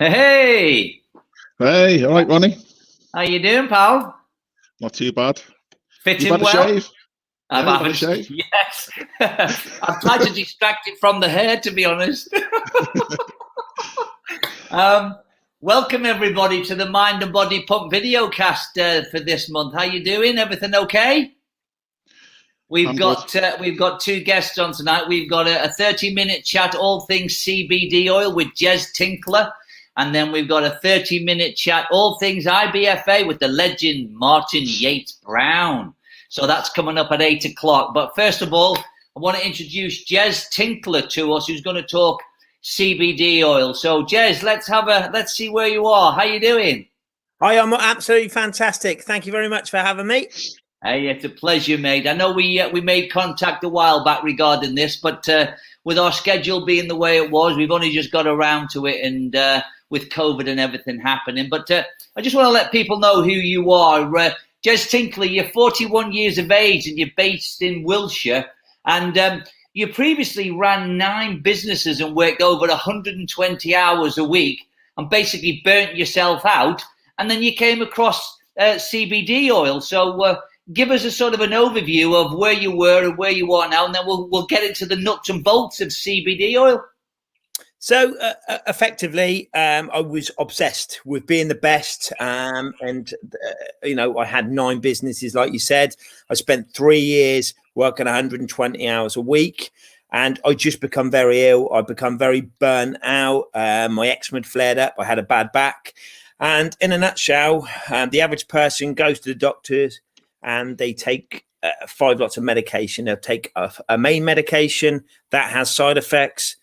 Hey, Hey, all right, Ronnie? how you doing, pal? Not too bad. Fit You've in had a well? shave? I Yeah, you've had a haven't. shave? Yes, I've tried to distract it from the hair, to be honest. um, Welcome everybody to the Mind and Body Pump Videocast for this month. How you doing? Everything okay? I'm good. We've got two guests on tonight. We've got a 30-minute chat, all things CBD oil with Jez Tinkler. And then we've got a 30-minute chat, all things IBFA with the legend Martyn Yates Brown. So that's coming up at 8 o'clock. But first of all, I want to introduce Jez Tinkler to us, who's going to talk CBD oil. So Jez, let's see where you are. How you doing? Hi, I'm absolutely fantastic. Thank you very much for having me. Hey, it's a pleasure, mate. I know we made contact a while back regarding this, but with our schedule being the way it was, we've only just got around to it, and with COVID and everything happening. But I just want to let people know who you are. Jez Tinkler, you're 41 years of age, and you're based in Wiltshire, and you previously ran 9 businesses and worked over 120 hours a week, and basically burnt yourself out, and then you came across CBD oil. So give us a sort of an overview of where you were and where you are now, and then we'll get into the nuts and bolts of CBD oil. So effectively, I was obsessed with being the best. You know, I had 9 businesses, like you said. I spent 3 years working 120 hours a week, and I just become very ill. I become very burnt out. My eczema had flared up. I had a bad back. And in a nutshell, the average person goes to the doctors and they take 5 lots of medication. They'll take a main medication that has side effects,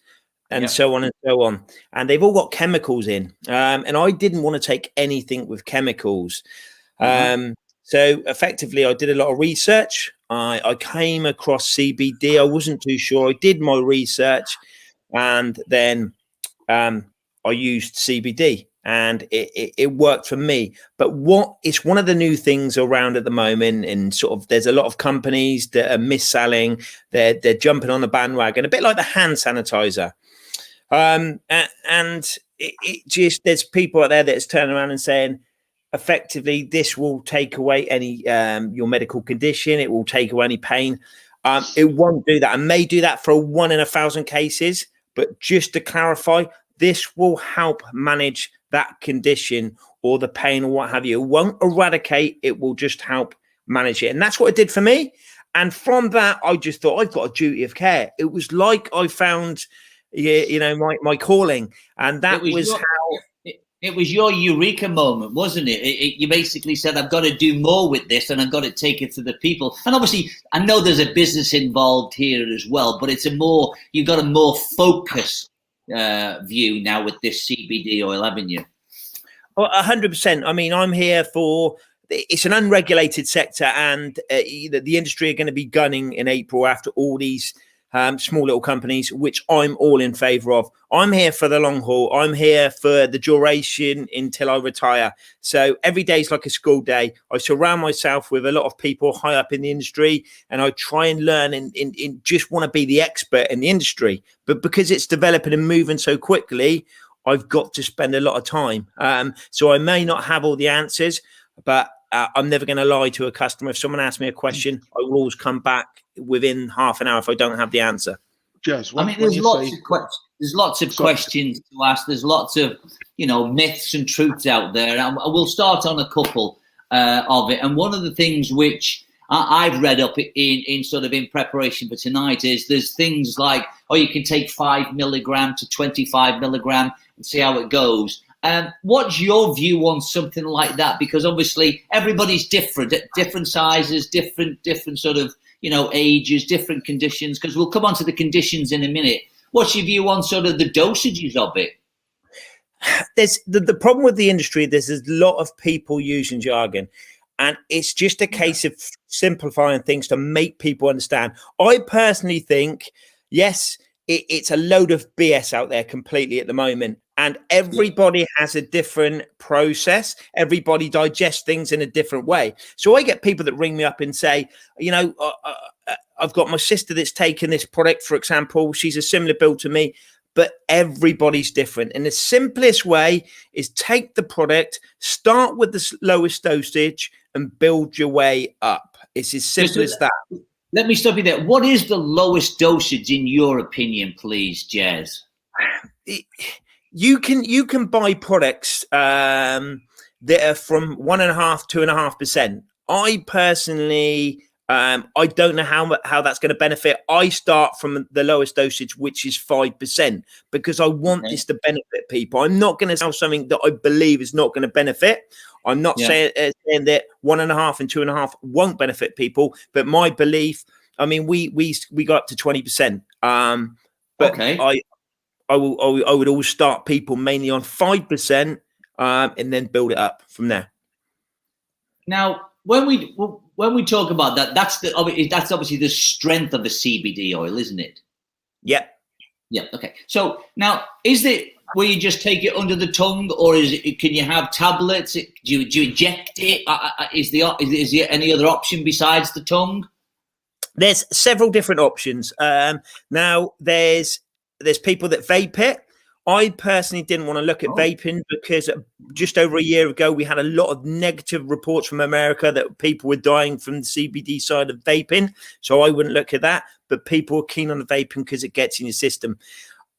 and so on and so on. And they've all got chemicals in. And I didn't want to take anything with chemicals. So effectively, I did a lot of research. I came across CBD. I wasn't too sure. I did my research, and then I used CBD. And it worked for me. But it's one of the new things around at the moment, and sort of there's a lot of companies that are mis-selling. They're jumping on the bandwagon, a bit like the hand sanitizer. And it just, there's people out there that's turning around and saying, effectively, this will take away any your medical condition. It will take away any pain. It won't do that. It may do that for 1 in 1,000 cases. But just to clarify, this will help manage that condition or the pain or what have you. It won't eradicate. It will just help manage it. And that's what it did for me. And from that, I just thought, I've got a duty of care. It was like I found, you know, my calling. And that was how... It was your eureka moment, wasn't it? You basically said, I've got to do more with this, and I've got to take it to the people. And obviously, I know there's a business involved here as well, but you've got a more focused view now with this CBD oil, haven't you? 100%. I mean, I'm here for, it's an unregulated sector, and the industry are going to be gunning in April after all these small little companies, which I'm all in favor of. I'm here for the long haul. I'm here for the duration until I retire. So every day is like a school day. I surround myself with a lot of people high up in the industry, and I try and learn and just want to be the expert in the industry. But because it's developing and moving so quickly, I've got to spend a lot of time. So I may not have all the answers, but I'm never going to lie to a customer. If someone asks me a question, I will always come back within half an hour if I don't have the answer. Jez, there's lots of questions to ask. There's lots of, myths and truths out there. And we'll start on a couple of it. And one of the things which I've read up in preparation for tonight is there's things like, you can take 5 milligram to 25 milligram and see how it goes. What's your view on something like that? Because obviously everybody's different, at different sizes, different sort of, ages, different conditions, because we'll come on to the conditions in a minute. What's your view on sort of the dosages of it? There's the problem with the industry, there's a lot of people using jargon, and it's just a case of simplifying things to make people understand. I personally think, yes, it's a load of BS out there completely at the moment. And everybody has a different process. Everybody digests things in a different way. So I get people that ring me up and say, I've got my sister that's taken this product, for example. She's a similar build to me, but everybody's different. And the simplest way is take the product, start with the lowest dosage, and build your way up. It's as simple as that. Let me stop you there. What is the lowest dosage in your opinion, please, Jez? You can buy products that are from 1.5 to 2.5%. I personally, I don't know how that's going to benefit. I start from the lowest dosage, which is 5%, because I want this to benefit people. I'm not going to sell something that I believe is not going to benefit. I'm not saying that 1.5 and 2.5 won't benefit people, but my belief, I mean, we got up to 20%. But I would always start people mainly on 5%, and then build it up from there. Now, when we talk about that, that's obviously the strength of the CBD oil, isn't it? Yeah. Okay. So now, is it where you just take it under the tongue, or can you have tablets? Do you inject it? Is there any other option besides the tongue? There's several different options. Now there's people that vape it. I personally didn't want to look at vaping because just over a year ago, we had a lot of negative reports from America that people were dying from the CBD side of vaping. So I wouldn't look at that, but people are keen on the vaping because it gets in your system.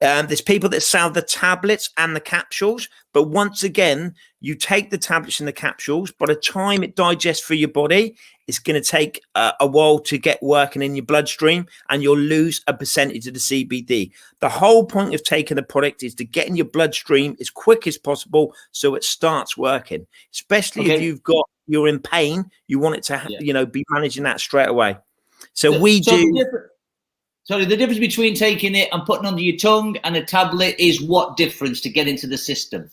There's people that sell the tablets and the capsules, but once again, you take the tablets and the capsules. By the time it digests through your body, it's going to take a while to get working in your bloodstream, and you'll lose a percentage of the CBD. The whole point of taking the product is to get in your bloodstream as quick as possible so it starts working. Especially if you're in pain, you want it to be managing that straight away. So Sorry, the difference between taking it and putting under your tongue and a tablet is what difference to get into the system?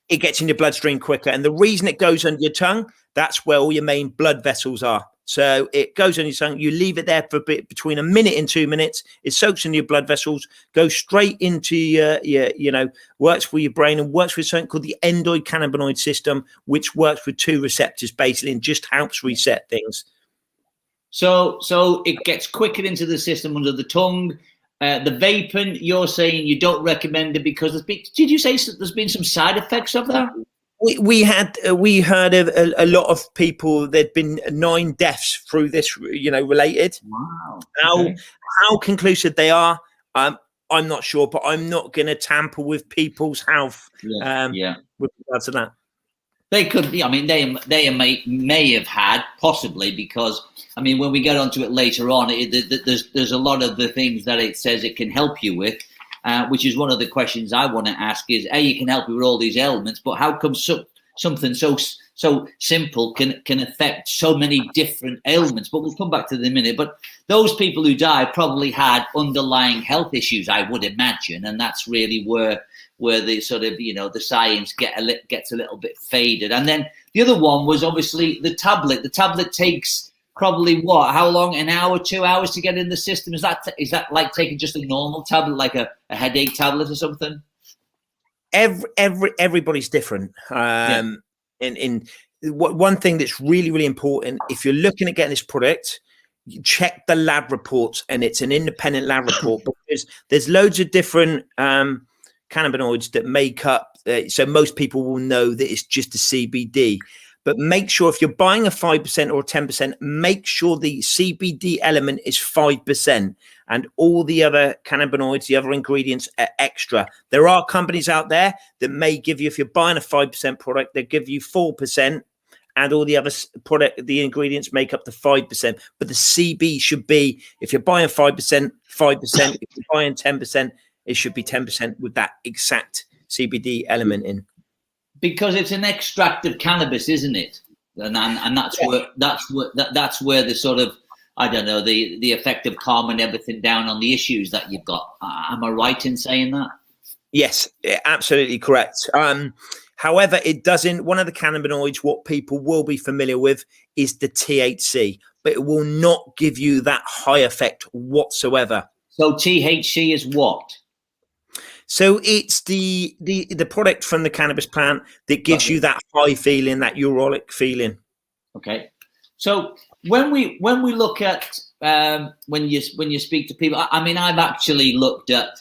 It gets in your bloodstream quicker. And the reason it goes under your tongue, that's where all your main blood vessels are. So it goes on your tongue. You leave it there for a bit, between a minute and 2 minutes. It soaks into your blood vessels, goes straight into your works for your brain, and works with something called the endocannabinoid system, which works with 2 receptors basically and just helps reset things. So it gets quicker into the system under the tongue. The vaping, you're saying you don't recommend it because did you say there's been some side effects of that? We heard of a lot of people. There'd been 9 deaths through this, related. Wow. How conclusive they are, I'm not sure, but I'm not going to tamper with people's health. With regards to that. They could be. I mean, they may have had, possibly, because I mean, when we get onto it later on, there's a lot of the things that it says it can help you with, which is one of the questions I want to ask. Is you can help you with all these ailments, but how come something so simple can affect so many different ailments? But we'll come back to that in a minute. But those people who died probably had underlying health issues, I would imagine, and that's really where the sort of the science gets a little bit faded. And then the other one was obviously the tablet. The tablet takes probably how long? An hour, 2 hours to get in the system? Is that like taking just a normal tablet, like a headache tablet or something? Everybody's different. In one thing that's really, really important, if you're looking at getting this product, you check the lab reports, and it's an independent lab report, because there's loads of different cannabinoids that make up. So most people will know that it's just a CBD. But make sure if you're buying a 5% or 10%, make sure the CBD element is 5%, and all the other cannabinoids, the other ingredients are extra. There are companies out there that may give you, if you're buying a 5% product, they give you 4%, and all the other the ingredients make up to 5%. But the CB should be, if you're buying 5%, 5%. If you're buying 10%, it should be 10% with that exact CBD element in. Because it's an extract of cannabis, isn't it? And that's where the sort of, I don't know, the effect of calming everything down on the issues that you've got. Am I right in saying that? Yes, absolutely correct. However, it doesn't. One of the cannabinoids, what people will be familiar with, is the THC, but it will not give you that high effect whatsoever. So THC is what? So it's the product from the cannabis plant that gives you that high feeling, that eurythmic feeling. Okay. So when we look at when you speak to people, I mean, I've actually looked at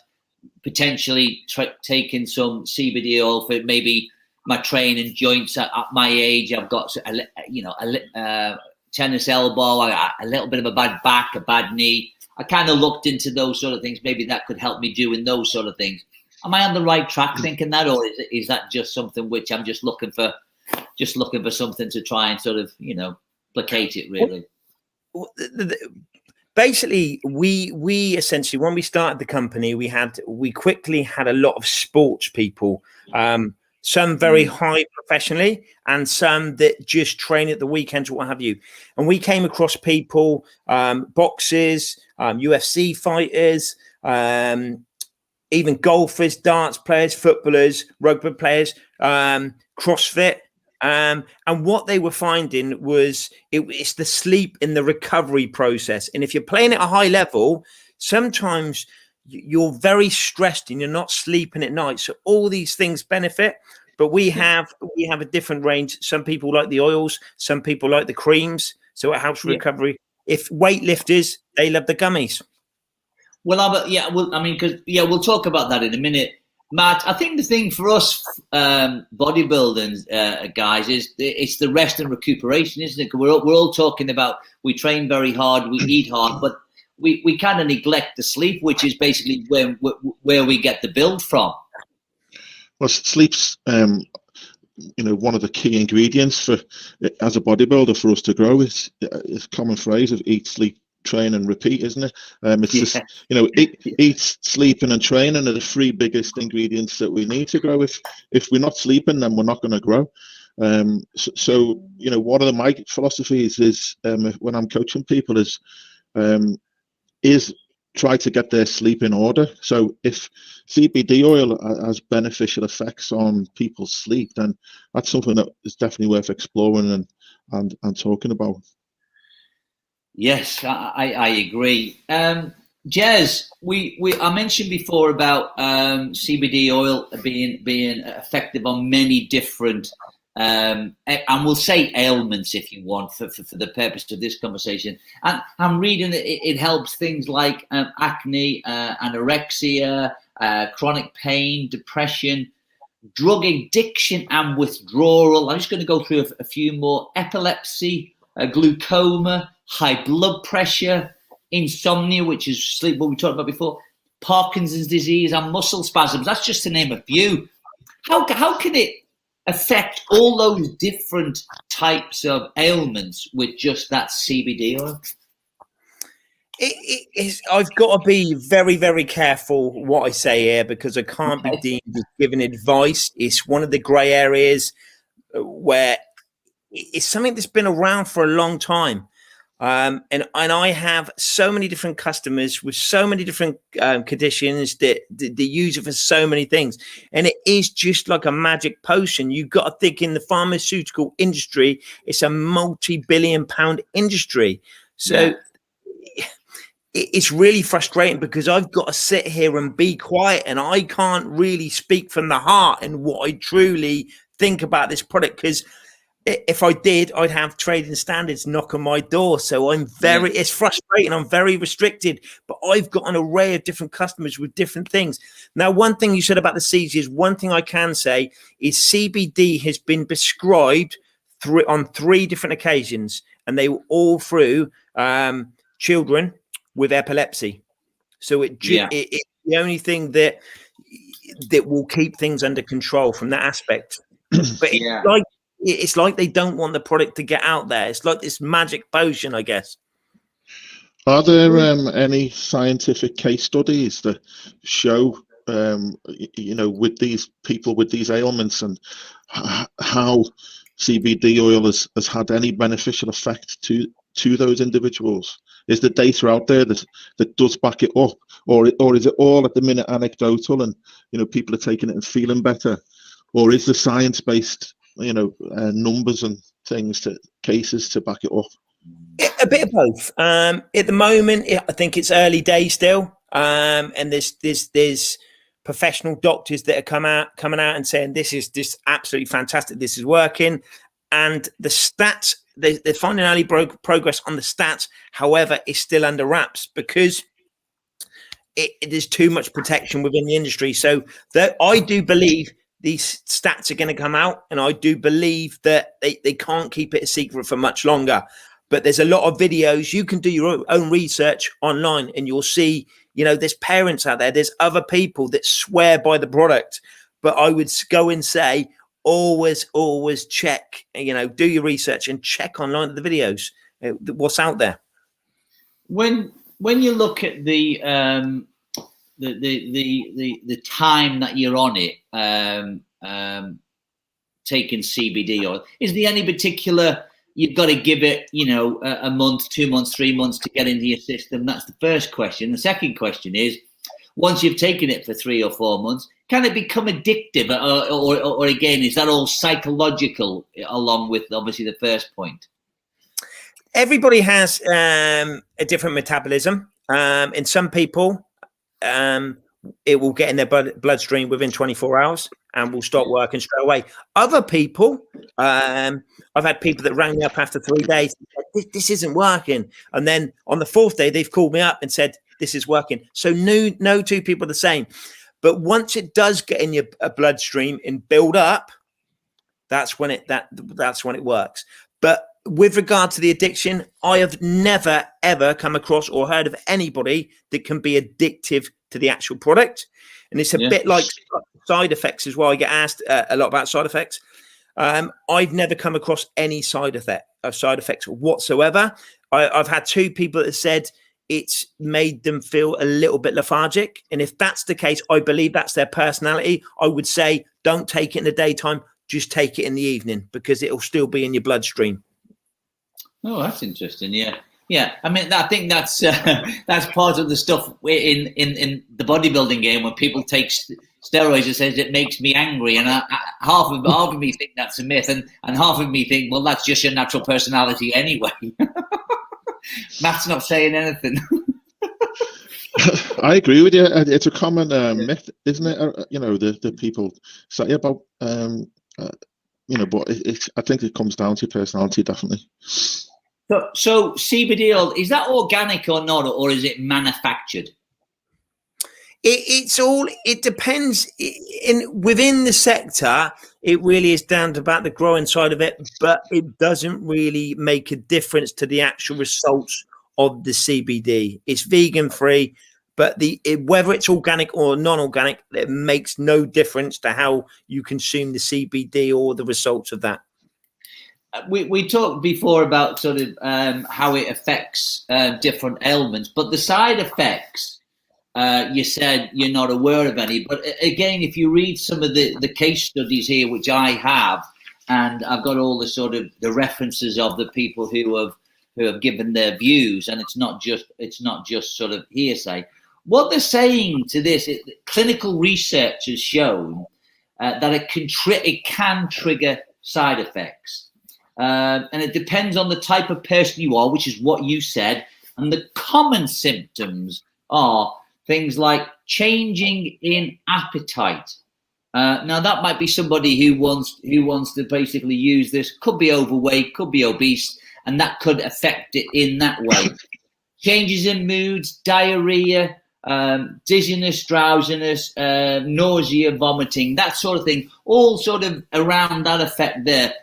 potentially taking some CBD oil for maybe my training joints at my age. I've got a tennis elbow, a little bit of a bad back, a bad knee. I kind of looked into those sort of things. Maybe that could help me doing those sort of things. Am I on the right track thinking that, or is that just something which I'm just looking for something to try and sort of, placate it really? Basically, we essentially, when we started the company, we quickly had a lot of sports people, some very high professionally, and some that just train at the weekends, what have you. And we came across people, boxers, UFC fighters, even golfers, darts players, footballers, rugby players, CrossFit. And what they were finding was it's the sleep in the recovery process. And if you're playing at a high level, sometimes you're very stressed and you're not sleeping at night. So all these things benefit. But we have a different range. Some people like the oils, some people like the creams. So it helps recovery. If weightlifters, they love the gummies. Well, we'll talk about that in a minute. Matt, I think the thing for us bodybuilding guys is it's the rest and recuperation, isn't it? We're all talking about we train very hard, we eat hard, but we kind of neglect the sleep, which is basically where we get the build from. Well, sleep's one of the key ingredients for as a bodybuilder for us to grow. It's a common phrase of eat, sleep, train and repeat, isn't it? It's just, eat, sleeping and training are the three biggest ingredients that we need to grow. If we're not sleeping, then we're not going to grow. So one of my philosophies is when I'm coaching people is try to get their sleep in order. So if CBD oil has beneficial effects on people's sleep, then that's something that is definitely worth exploring and talking about. Yes, I agree. Jez, I mentioned before about CBD oil being effective on many different, and we'll say ailments if you want for the purpose of this conversation. And I'm reading that it helps things like acne, anorexia, chronic pain, depression, drug addiction and withdrawal. I'm just going to go through a few more: epilepsy, glaucoma, high blood pressure, insomnia, which is sleep, what we talked about before, Parkinson's disease, and muscle spasms. That's just to name a few. How can it affect all those different types of ailments with just that CBD oil? I've got to be very, very careful what I say here, because I can't be deemed as giving advice. It's one of the grey areas where it's something that's been around for a long time. And I have so many different customers with so many different conditions that use it for so many things. And it is just like a magic potion. You've got to think, in the pharmaceutical industry, it's a multi-billion-pound industry. So it's really frustrating, because I've got to sit here and be quiet, and I can't really speak from the heart and what I truly think about this product, because if I did, I'd have trading standards knock on my door. So it's frustrating. I'm very restricted, but I've got an array of different customers with different things. Now, one thing you said about the CBD is one thing I can say is CBD has been prescribed on 3 different occasions, and they were all through children with epilepsy. So it's the only thing that will keep things under control from that aspect. But it's like they don't want the product to get out there. It's like this magic potion, I guess. Are there any scientific case studies that show, with these people with these ailments, and how CBD oil has had any beneficial effect to those individuals? Is the data out there that does back it up, or is it all at the minute anecdotal, and people are taking it and feeling better, or is the science-based numbers and cases to back it up? A bit of both. At the moment, I think it's early days still, and there's professional doctors that are coming out and saying this is absolutely fantastic, this is working, and the stats they're finding early progress on the stats. However, it's still under wraps, because there's too much protection within the industry. So that I do believe these stats are going to come out, and I do believe that they can't keep it a secret for much longer. But there's a lot of videos. You can do your own research online, and you'll see, there's parents out there, there's other people that swear by the product. But I would go and say, always check, do your research and check online at the videos, what's out there. When you look at the time that you're on it, taking CBD oil, is there any particular, you've got to give it, a month, 2 months, 3 months to get into your system? That's the first question. The second question is, once you've taken it for 3 or 4 months, can it become addictive, or again, is that all psychological, along with obviously the first point? Everybody has a different metabolism. In some people, it will get in their bloodstream within 24 hours and will start working straight away. Other people, I've had people that rang me up after 3 days, this isn't working. And then on the 4th day, they've called me up and said, this is working. So no two people are the same. But once it does get in your bloodstream and build up, that's when it works. But with regard to the addiction, I have never, ever come across or heard of anybody that can be addictive to the actual product. And it's a bit like side effects as well. I get asked a lot about side effects. I've never come across any side effects whatsoever. I've had 2 people that said it's made them feel a little bit lethargic. And if that's the case, I believe that's their personality. I would say, don't take it in the daytime, just take it in the evening, because it'll still be in your bloodstream. Oh, that's interesting. Yeah. I mean, I think that's part of the stuff in the bodybuilding game when people take steroids. It says it makes me angry, and half of me think that's a myth, and half of me think, well, that's just your natural personality anyway. Matt's not saying anything. I agree with you. It's a common myth, isn't it? The people say about but I think it comes down to your personality, definitely. So CBD oil, is that organic or not, or is it manufactured? It depends. Within the sector, it really is down to about the growing side of it, but it doesn't really make a difference to the actual results of the CBD. It's vegan free, but whether it's organic or non-organic, it makes no difference to how you consume the CBD or the results of that. We talked before about sort of how it affects different ailments, but the side effects, you said you're not aware of any. But again, if you read some of the case studies here, which I have, and I've got all the sort of the references of the people who have given their views, and it's not just sort of hearsay. What they're saying to this, clinical research has shown that it can trigger side effects. And it depends on the type of person you are, which is what you said. And the common symptoms are things like changing in appetite. Now, that might be somebody who wants to basically use this, could be overweight, could be obese, and that could affect it in that way. Changes in moods, diarrhea, dizziness, drowsiness, nausea, vomiting, that sort of thing, all sort of around that effect there.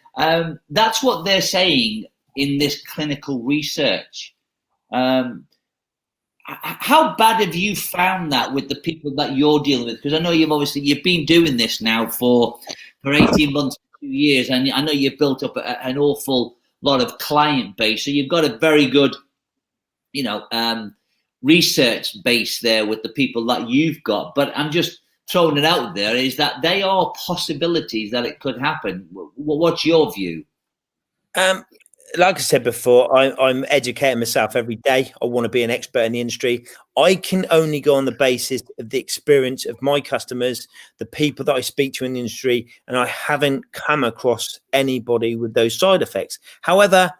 That's what they're saying in this clinical research. How bad have you found that with the people that you're dealing with? Because I know you've been doing this now for 18 months, 2 years, and I know you've built up an awful lot of client base. So you've got a very good, research base there with the people that you've got. But I'm just throwing it out there, is that they are possibilities that it could happen. What's your view? Like I said before, I'm educating myself every day. I want to be an expert in the industry. I can only go on the basis of the experience of my customers, the people that I speak to in the industry, and I haven't come across anybody with those side effects. However,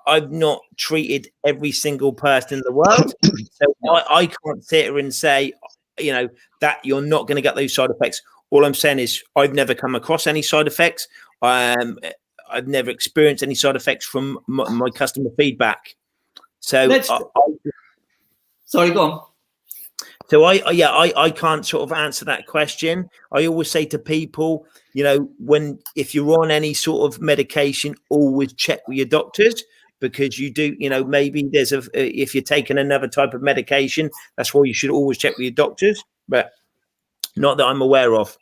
I've not treated every single person in the world. So I can't sit here and say, that you're not going to get those side effects. All I'm saying is I've never come across any side effects. I've never experienced any side effects from my customer feedback. So, sorry, go on. So I can't sort of answer that question. I always say to people, if you're on any sort of medication, always check with your doctors, because you do, maybe if you're taking another type of medication, that's why you should always check with your doctors, but not that I'm aware of.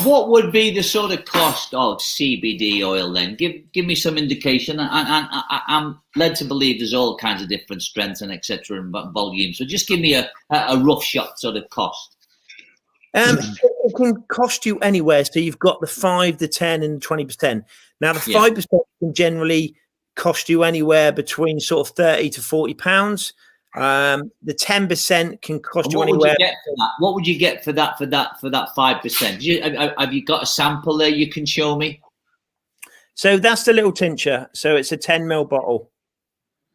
What would be the sort of cost of CBD oil then? Give me some indication. I'm led to believe there's all kinds of different strengths and etc. and volume. So just give me a rough shot sort of cost. It can cost you anywhere. So you've got the 5, the 10, and the 20%. Now the 5% can generally cost you anywhere between sort of £30 to £40. The 10% can cost you anywhere. What would you get for that 5%? Have you got a sample there you can show me? So that's the little tincture. So it's a 10ml bottle.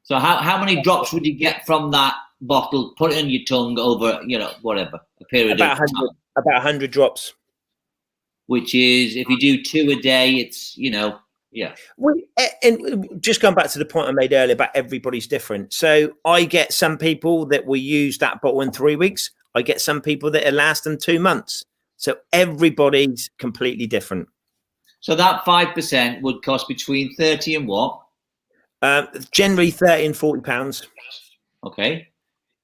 So how many drops would you get from that bottle? Put it on your tongue over, whatever, a period of time. About 100 drops. Which is, if you do 2 a day, it's, yeah. Well, and just going back to the point I made earlier about everybody's different. So I get some people that will use that bottle in 3 weeks. I get some people that it lasts them 2 months. So everybody's completely different. So that 5% would cost between 30 and what? Generally 30 and £40. Okay.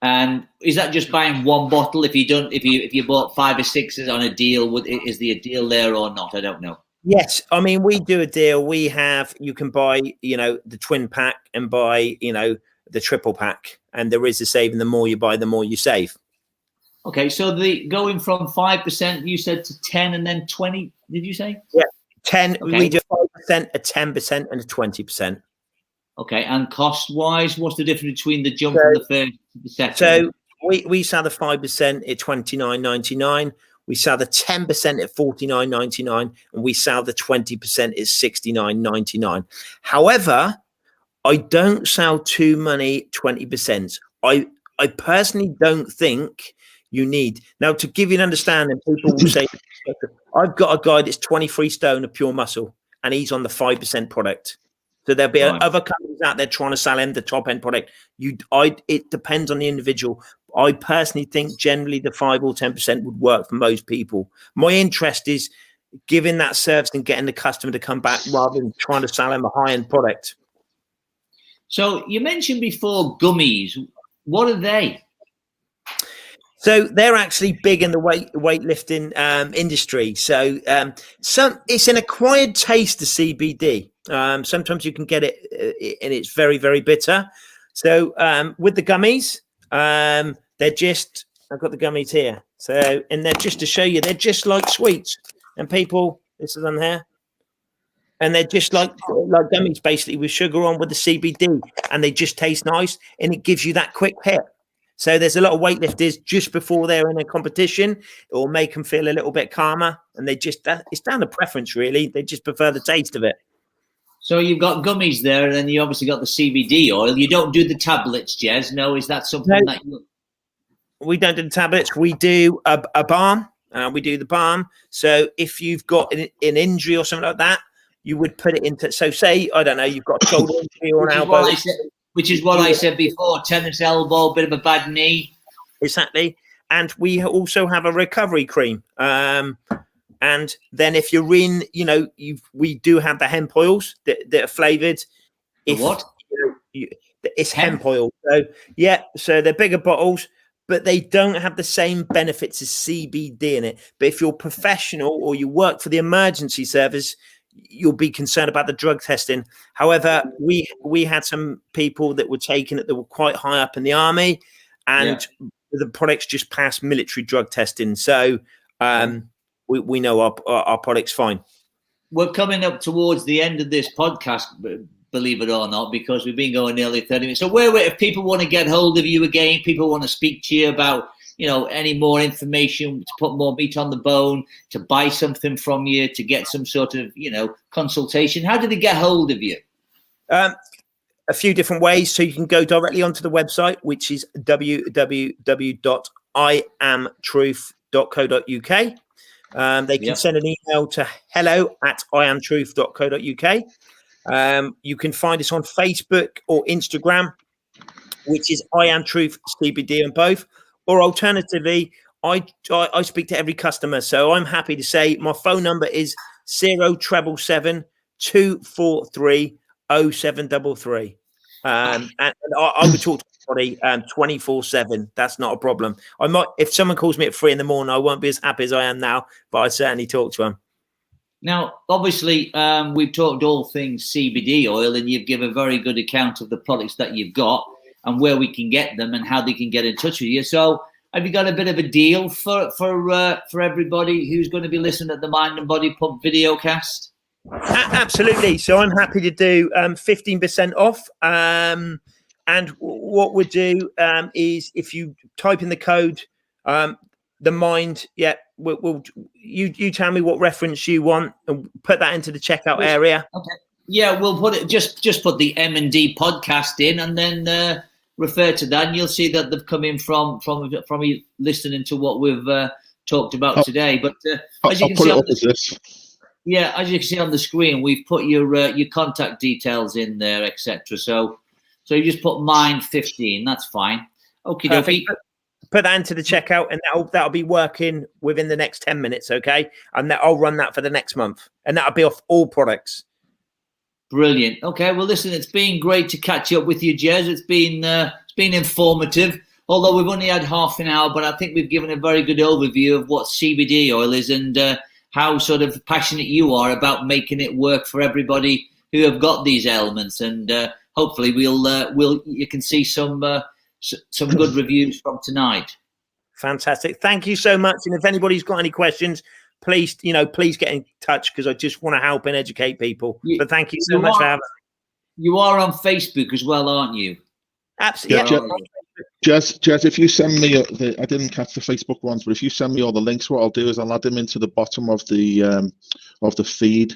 And is that just buying one bottle? If you bought 5 or 6 on a deal, is there a deal there or not? I don't know. Yes, I mean, we do a deal. You can buy, the twin pack and buy, the triple pack, and there is a saving. The more you buy, the more you save. Okay, so going from 5%, you said, to 10 and then 20. Did you say? Yeah, 10. Okay. We do 5%, a 10%, and a 20%. Okay, and cost-wise, what's the difference between the jump and the first and the second? So we sell the 5% at $29.99. We sell the 10% at $49.99, and we sell the 20% at $69.99. However, I don't sell too many 20%. I personally don't think you need. Now, to give you an understanding, people will say, I've got a guy that's 23 stone of pure muscle, and he's on the 5% product. So there'll be other companies out there trying to sell him the top end product. It depends on the individual. I personally think generally the 5 or 10% would work for most people. My interest is giving that service and getting the customer to come back rather than trying to sell them a high end product. So you mentioned before gummies. What are they? So they're actually big in the weightlifting industry. So it's an acquired taste of CBD. Sometimes you can get it and it's very, very bitter. So with the gummies, they're just, I've got the gummies here. So, and they're just to show you, they're just like sweets. And people, this is on here. And they're just like gummies, basically, with sugar on with the CBD. And they just taste nice. And it gives you that quick hit. So there's a lot of weightlifters just before they're in a competition. It will make them feel a little bit calmer. And it's down to preference, really. They just prefer the taste of it. So you've got gummies there, and then you obviously got the CBD oil. You don't do the tablets, Jez? No, is that something that you... We don't do the tablets. We do a balm. We do the balm. So if you've got an injury or something like that, you would put it into... So say, I don't know, you've got a shoulder injury or an elbow. Which is what I said before, tennis elbow, bit of a bad knee. Exactly. And we also have a recovery cream. And then if you're in, we do have the hemp oils that are flavored. What? It's hemp oil. So, yeah, so they're bigger bottles, but they don't have the same benefits as CBD in it. But if you're professional or you work for the emergency service, you'll be concerned about the drug testing. However, we had some people that were taking it that were quite high up in the army, and the products just passed military drug testing. So we know our product's fine. We're coming up towards the end of this podcast, believe it or not, because we've been going nearly 30 minutes. So if people want to get hold of you again, people want to speak to you about any more information, to put more meat on the bone, to buy something from you, to get some sort of, consultation, how do they get hold of you? A few different ways. So you can go directly onto the website, which is www.iamtruth.co.uk. They can send an email to hello@iamtruth.co.uk. You can find us on Facebook or Instagram. which is I Am Truth CBD on both. Or alternatively, I speak to every customer. So I'm happy to say my phone number is 0777 243 0733. And I would talk to anybody 24/7. That's not a problem. I might, if someone calls me at 3 a.m, I won't be as happy as I am now, but I certainly talk to them. Now, obviously, we've talked all things CBD oil, and you've given a very good account of the products that you've got and where we can get them and how they can get in touch with you. So, have you got a bit of a deal for everybody who's going to be listening at the Mind and Body Pump Videocast? Absolutely. So I'm happy to do 15% off. And what we'll do is if you type in the code, the Mind, you tell me what reference you want and put that into the checkout area. Okay. Yeah, we'll put it just put the M&D podcast in and then refer to that, and you'll see that they've come in from you listening to what we've talked about today. But as you can see, as you can see on the screen, we've put your contact details in there, etc. So you just put Mind 15. That's fine. Okay. Put that into the checkout, and that'll be working within the next 10 minutes. Okay, and I'll run that for the next month, and that'll be off all products. Brilliant. Okay. Well, listen, it's been great to catch up with you, Jez. It's been informative. Although we've only had half an hour, but I think we've given a very good overview of what CBD oil is and how sort of passionate you are about making it work for everybody who have got these ailments. And hopefully you can see some good reviews from tonight. Fantastic. Thank you so much. And if anybody's got any questions, please get in touch, because I just want to help and educate people. But thank you so much for having me. You are on Facebook as well, aren't you? Absolutely. Yeah. Jez, if you send me I didn't catch the Facebook ones, but if you send me all the links, what I'll do is I'll add them into the bottom of the feed,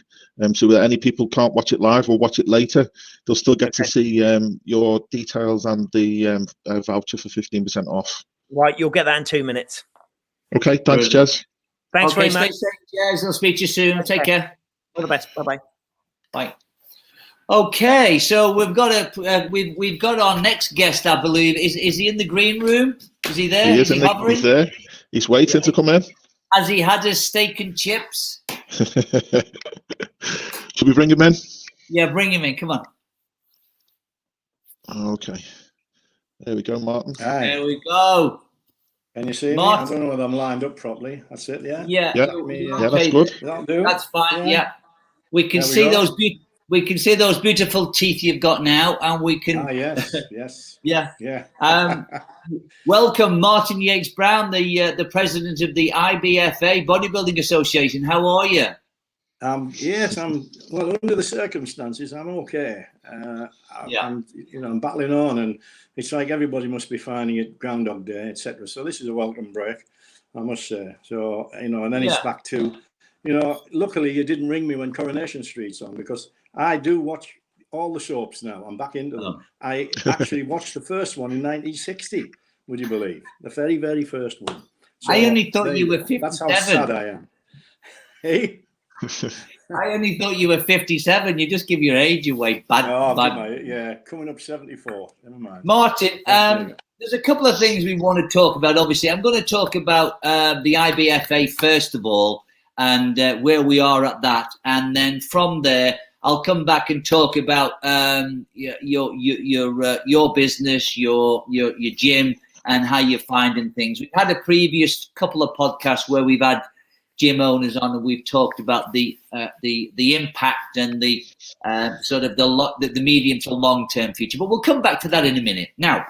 so that any people can't watch it live or watch it later, they'll still get to see your details and the voucher for 15% off. Right, you'll get that in 2 minutes. Okay, thanks, Jez. Thanks very much. Stay safe, Jez. I'll speak to you soon. Take care. All the best. Bye-bye. Bye. Okay, so we've got our next guest, I believe. Is he in the green room? Is he there? He's there. He's waiting to come in. Has he had his steak and chips? Should we bring him in? Yeah, bring him in. Come on. Okay. There we go, Martyn. Hi. There we go. Can you see Martyn. me? I don't know whether I'm lined up properly. That's it, yeah? Yeah, that's good. That'll do. That's fine, yeah. We can see those beautiful teeth you've got now, and we can... yes. Yeah. Welcome, Martyn Yates Brown, the president of the IBFA Bodybuilding Association. How are you? Yes, well, under the circumstances, I'm okay. I'm battling on, and it's like everybody must be finding it Groundhog Day, etc. So this is a welcome break, I must say. So, and then it's back to, luckily you didn't ring me when Coronation Street's on, because I do watch all the soaps now. I'm back into them. I actually watched the first one in 1960, would you believe? The very, very first one. So, I only thought you were 57. That's how sad I am. Hey? I only thought you were 57. You just give your age away. Coming up 74. Never mind. Martyn, there's a couple of things we want to talk about. Obviously, I'm going to talk about the IBFA first of all, and where we are at that, and then from there, I'll come back and talk about your business, your gym, and how you're finding things. We've had a previous couple of podcasts where we've had gym owners on, and we've talked about the impact and the sort of the medium to long term future. But we'll come back to that in a minute. Now,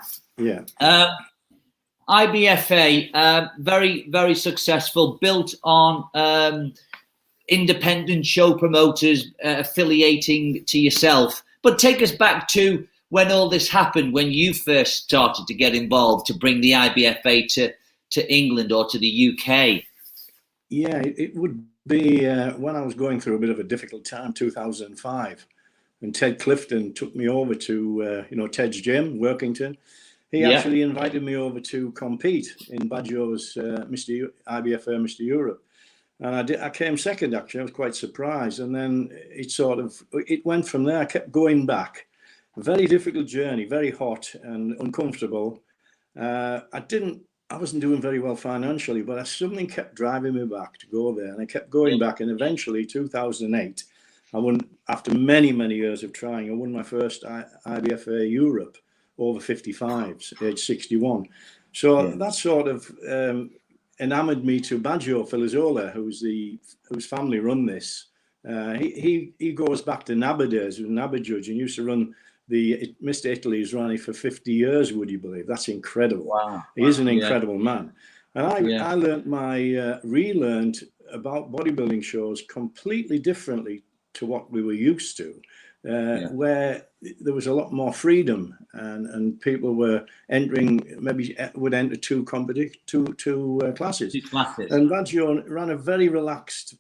IBFA, very, very successful, built on independent show promoters affiliating to yourself. But take us back to when all this happened, when you first started to get involved to bring the IBFA to England or to the UK. Yeah, it would be when I was going through a bit of a difficult time, 2005, and Ted Clifton took me over to, Ted's gym, Workington. He actually invited me over to compete in Badger's IBFA Mr. Europe. And I came second, actually. I was quite surprised. And then it went from there. I kept going back. very difficult journey, very hot and uncomfortable. I wasn't doing very well financially, but something kept driving me back to go there, and I kept going back. And eventually, 2008, I won, after many years of trying. I won my first IBFA Europe over 55s, age 61. So that sort of enamored me to Baggio Filizola, whose family run this. He goes back to NABA days, with NABA judge, and used to run the Mr. Italy's Ronnie for 50 years, would you believe? That's incredible. Wow. He is an incredible man. And I relearned about bodybuilding shows completely differently to what we were used to, where there was a lot more freedom, and people were entering, maybe would enter two classes. And Baggio ran a very relaxed,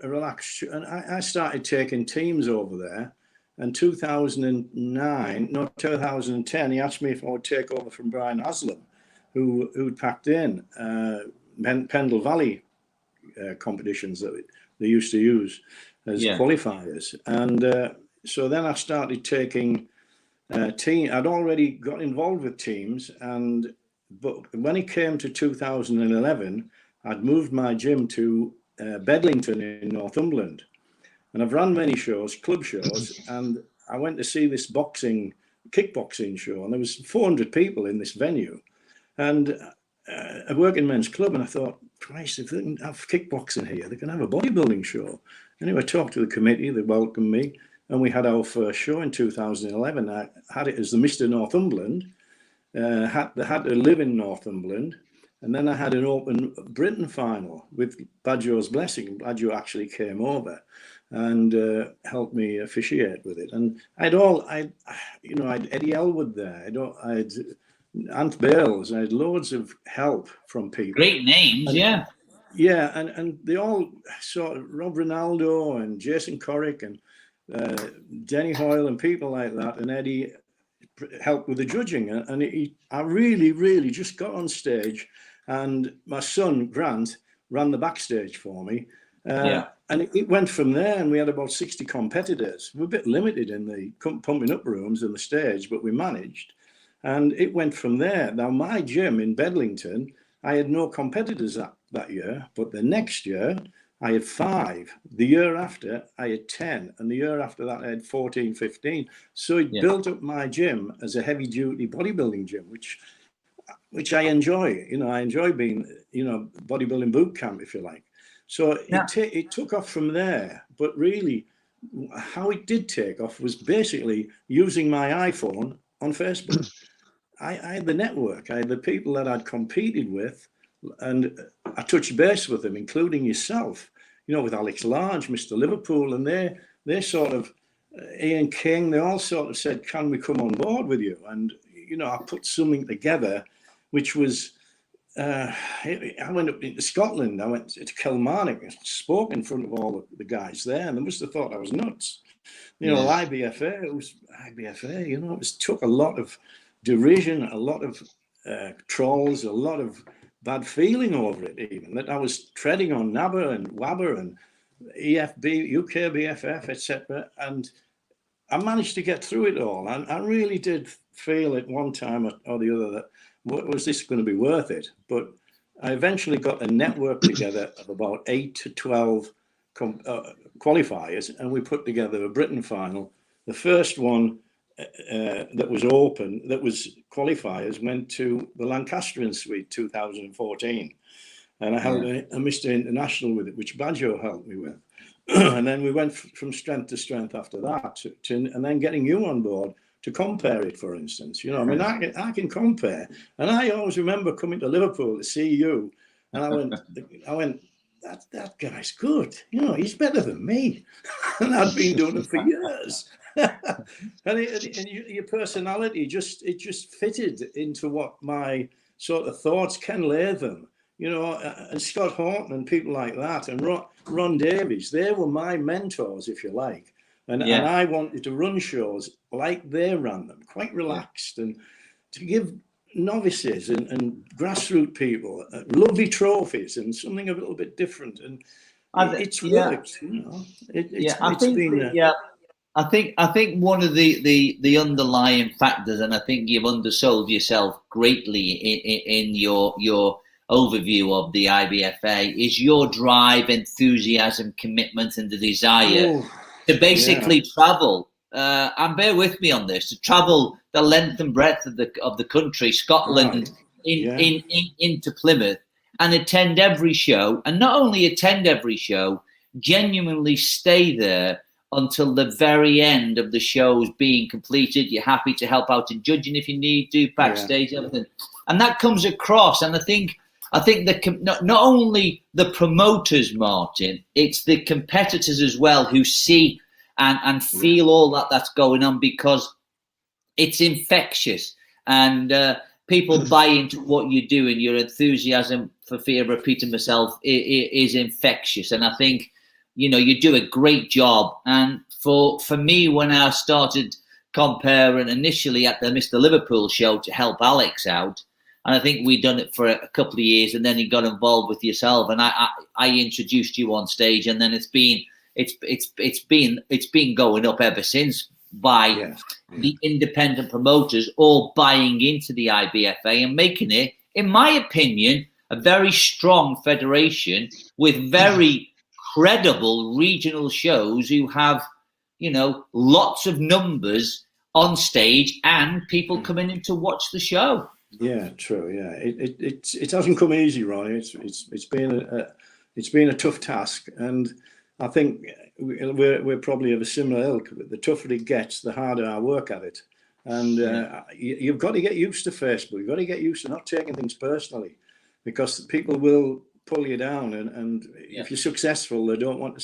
and I started taking teams over there. And 2010, he asked me if I would take over from Brian Haslam, who'd packed in Pendle Valley competitions that they used to use as qualifiers. And so then I started taking team. I'd already got involved with teams, but when it came to 2011, I'd moved my gym to Bedlington in Northumberland. And I've run many shows, club shows, and I went to see this kickboxing show, and there was 400 people in this venue, and a working men's club. And I thought, Christ, if they can have kickboxing here, they can have a bodybuilding show. Anyway, I talked to the committee, they welcomed me, and we had our first show in 2011. I had it as the Mr. Northumberland, had to live in Northumberland. And then I had an Open Britain final with Baggio's blessing. Baggio actually came over and helped me officiate with it. And I'd Eddie Elwood there. I'd Ant Bales. I had loads of help from people. Great names, and they all sort of Rob Ronaldo and Jason Corrick and Denny Hoyle and people like that. And Eddie helped with the judging. And I really just got on stage, and my son Grant ran the backstage for me. And it went from there, and we had about 60 competitors. We were a bit limited in the pumping up rooms and the stage, but we managed. And it went from there. Now, my gym in Bedlington, I had no competitors that year, but the next year I had 5. The year after, I had 10. And the year after that, I had 14, 15. So it built up my gym as a heavy-duty bodybuilding gym, which I enjoy. I enjoy being, bodybuilding boot camp, if you like. So it took off from there. But really, how it did take off was basically using my iPhone on Facebook. I had the network. I had the people that I'd competed with, and I touched base with them, including yourself, with Alex Large, Mr. Liverpool, and they sort of, Ian King, they all sort of said, can we come on board with you? And, I put something together, which was, I went up into Scotland. I went to Kilmarnock and spoke in front of all the guys there, and they must have thought I was nuts. IBFA, it was IBFA, it took a lot of derision, a lot of trolls, a lot of bad feeling over it, even that I was treading on NABA and WABA and EFB, UK BFF, etc. And I managed to get through it all. And I really did feel at one time or the other that, was this going to be worth it? But I eventually got a network together of about 8 to 12 qualifiers, and we put together a Britain final. The first one that was open, that was qualifiers, went to the Lancastrian Suite 2014. And I held a Mr. International with it, which Baggio helped me with. And then we went from strength to strength after that, and then getting you on board to compare it, for instance. I can compare. And I always remember coming to Liverpool to see you, and I went, that guy's good. He's better than me. And I'd been doing it for years. and your personality just fitted into what my sort of thoughts. Ken Latham, and Scott Horton and people like that, and Ron Davies, they were my mentors, if you like. And I wanted to run shows like they ran them, quite relaxed, and to give novices and grassroots people lovely trophies and something a little bit different. And it's worked, I think one of the underlying factors, and I think you've undersold yourself greatly in your overview of the IBFA, is your drive, enthusiasm, commitment, and the desire to basically travel. And bear with me on this: to travel the length and breadth of the country, Scotland, into Plymouth, and attend every show, and not only attend every show, genuinely stay there until the very end of the show's being completed. You're happy to help out in judging if you need to, backstage, everything, and that comes across. And I think not only the promoters, Martyn, it's the competitors as well who see and feel all that's going on, because it's infectious, and people buy into what you do, and your enthusiasm, for fear of repeating myself, is infectious. And I think, you do a great job. And for me, when I started comparing initially at the Mr. Liverpool show to help Alex out, and I think we'd done it for a couple of years, and then he got involved with yourself, and I introduced you on stage, and then it's been going up ever since by the independent promoters all buying into the IBFA and making it, in my opinion, a very strong federation with very credible regional shows who have, lots of numbers on stage and people coming in to watch the show. Yeah, true. Yeah, it hasn't come easy, Ronnie. It's been a tough task, and I think we're probably of a similar ilk. The tougher it gets, the harder I work at it. And you've got to get used to Facebook. You've got to get used to not taking things personally, because people will pull you down. And if you're successful, they want to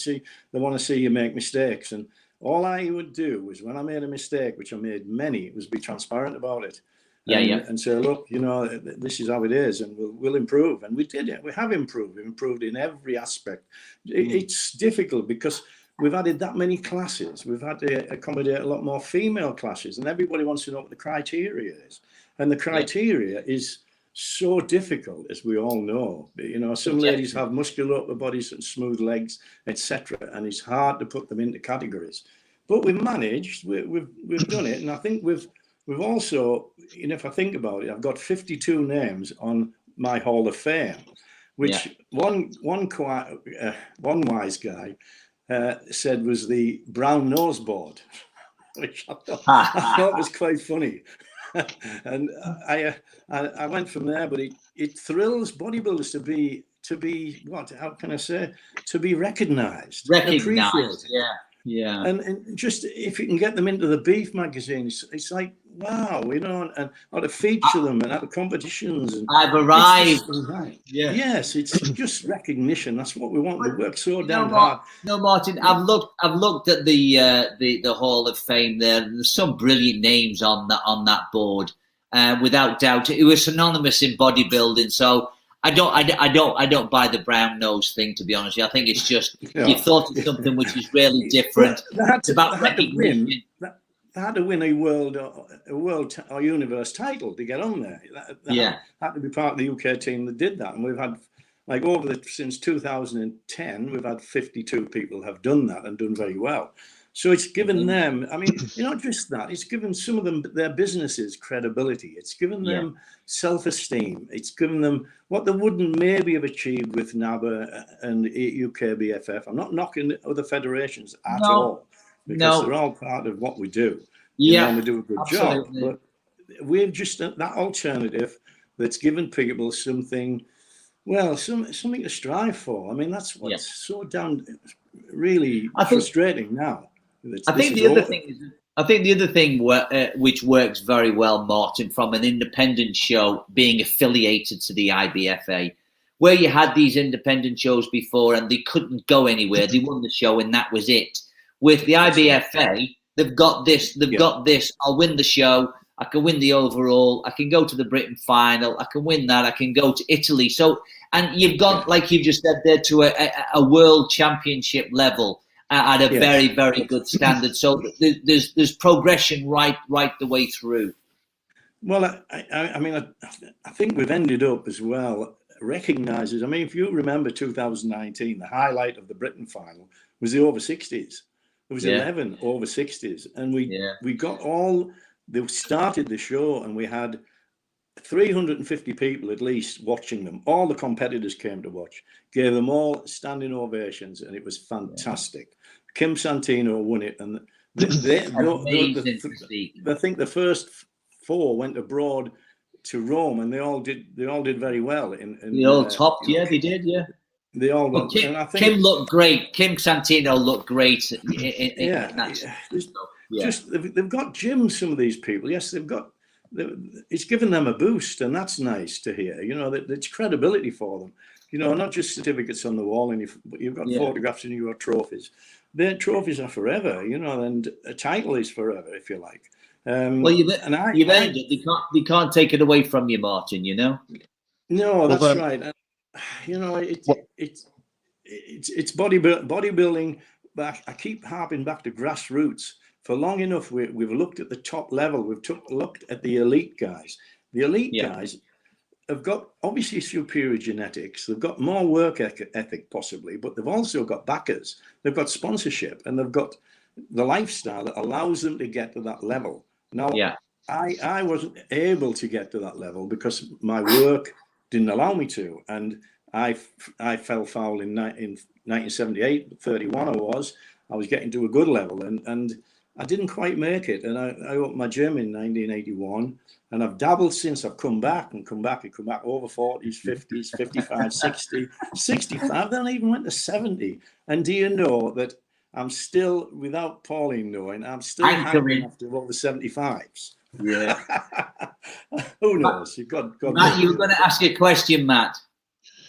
see you make mistakes. And all I would do was, when I made a mistake, which I made many, was be transparent about it. And say, look, this is how it is, and we'll improve. And we did it. We have improved. We've improved in every aspect. It's difficult because we've added that many classes. We've had to accommodate a lot more female classes, and everybody wants to know what the criteria is. And the criteria is so difficult, as we all know. Some ladies have muscular upper bodies and smooth legs, etc., and it's hard to put them into categories. But we've managed. We've done it, and I think we've also, if I think about it, I've got 52 names on my Hall of Fame, which one wise guy said was the brown nose board, which I thought was quite funny. And I went from there, but it thrills bodybuilders to be what? How can I say? To be recognised, appreciated. Yeah. And just if you can get them into the Beef magazine, it's like, wow, and how to feature them and have competitions. And I've arrived. Yes, it's just recognition. That's what we want. We work so damn hard. No, Martyn, I've looked at the Hall of Fame there. There's some brilliant names on that board, without doubt. It was synonymous in bodybuilding, so I don't buy the brown nose thing, to be honest. I think it's just you thought of something which is really different. It's about recognition. They had to win a world or universe title to get on there. That had to be part of the UK team that did that, and we've had since 2010, we've had 52 people have done that and done very well. So it's given them, not just that, it's given some of them, their businesses, credibility. It's given them self-esteem. It's given them what they wouldn't maybe have achieved with NABA and UKBFF. I'm not knocking other federations at all, because they're all part of what we do. And we do a good job. But we've just that alternative that's given people something to strive for. That's what's so damn really frustrating now. I think the other thing which works very well, Martyn, from an independent show being affiliated to the IBFA, where you had these independent shows before and they couldn't go anywhere. They won the show and that was it. With the IBFA, they've got this. I'll win the show. I can win the overall. I can go to the Britain final. I can win that. I can go to Italy. So, and you've gone, like you just said there, to a world championship level at a very, very good standard. So there's progression right the way through. Well, I think we've ended up as well recognises. If you remember 2019, the highlight of the Britain final was the over 60s. There was 11 over 60s, and we got all. They started the show, and we had 350 people at least watching them. All the competitors came to watch. Gave them all standing ovations, and it was fantastic. Kim Santino won it, and I think the first 4 went abroad to Rome, and they all did very well. They all topped, they did, They all got. Kim, I think Kim looked great. Kim Santino looked great. Just they've got gyms. Some of these people, yes, they've got. It's given them a boost, and that's nice to hear. You know, that it's credibility for them. You know, not just certificates on the wall, and you've got photographs and you've got trophies. Their trophies are forever, you know, and a title is forever, if you like. You've earned it. They can't take it away from you, Martyn. You know. No, that's right. And, you know, it's bodybuilding. But I keep harping back to grassroots. For long enough, we've looked at the top level. We've looked at the elite guys. The elite guys have got obviously superior genetics. They've got more work ethic possibly, but they've also got backers. They've got sponsorship, and they've got the lifestyle that allows them to get to that level. Now, I wasn't able to get to that level because my work didn't allow me to, and I fell foul in 1978, 31 I was getting to a good level, and I didn't quite make it. And I opened my gym in 1981, and I've dabbled since. I've come back over 40s, 50s, 55, 60, 65, then I even went to 70. And do you know that I'm still, without Pauline knowing, I'm still hanging after all the 75s. Yeah. Who knows? Matt, you were going to ask a question, Matt.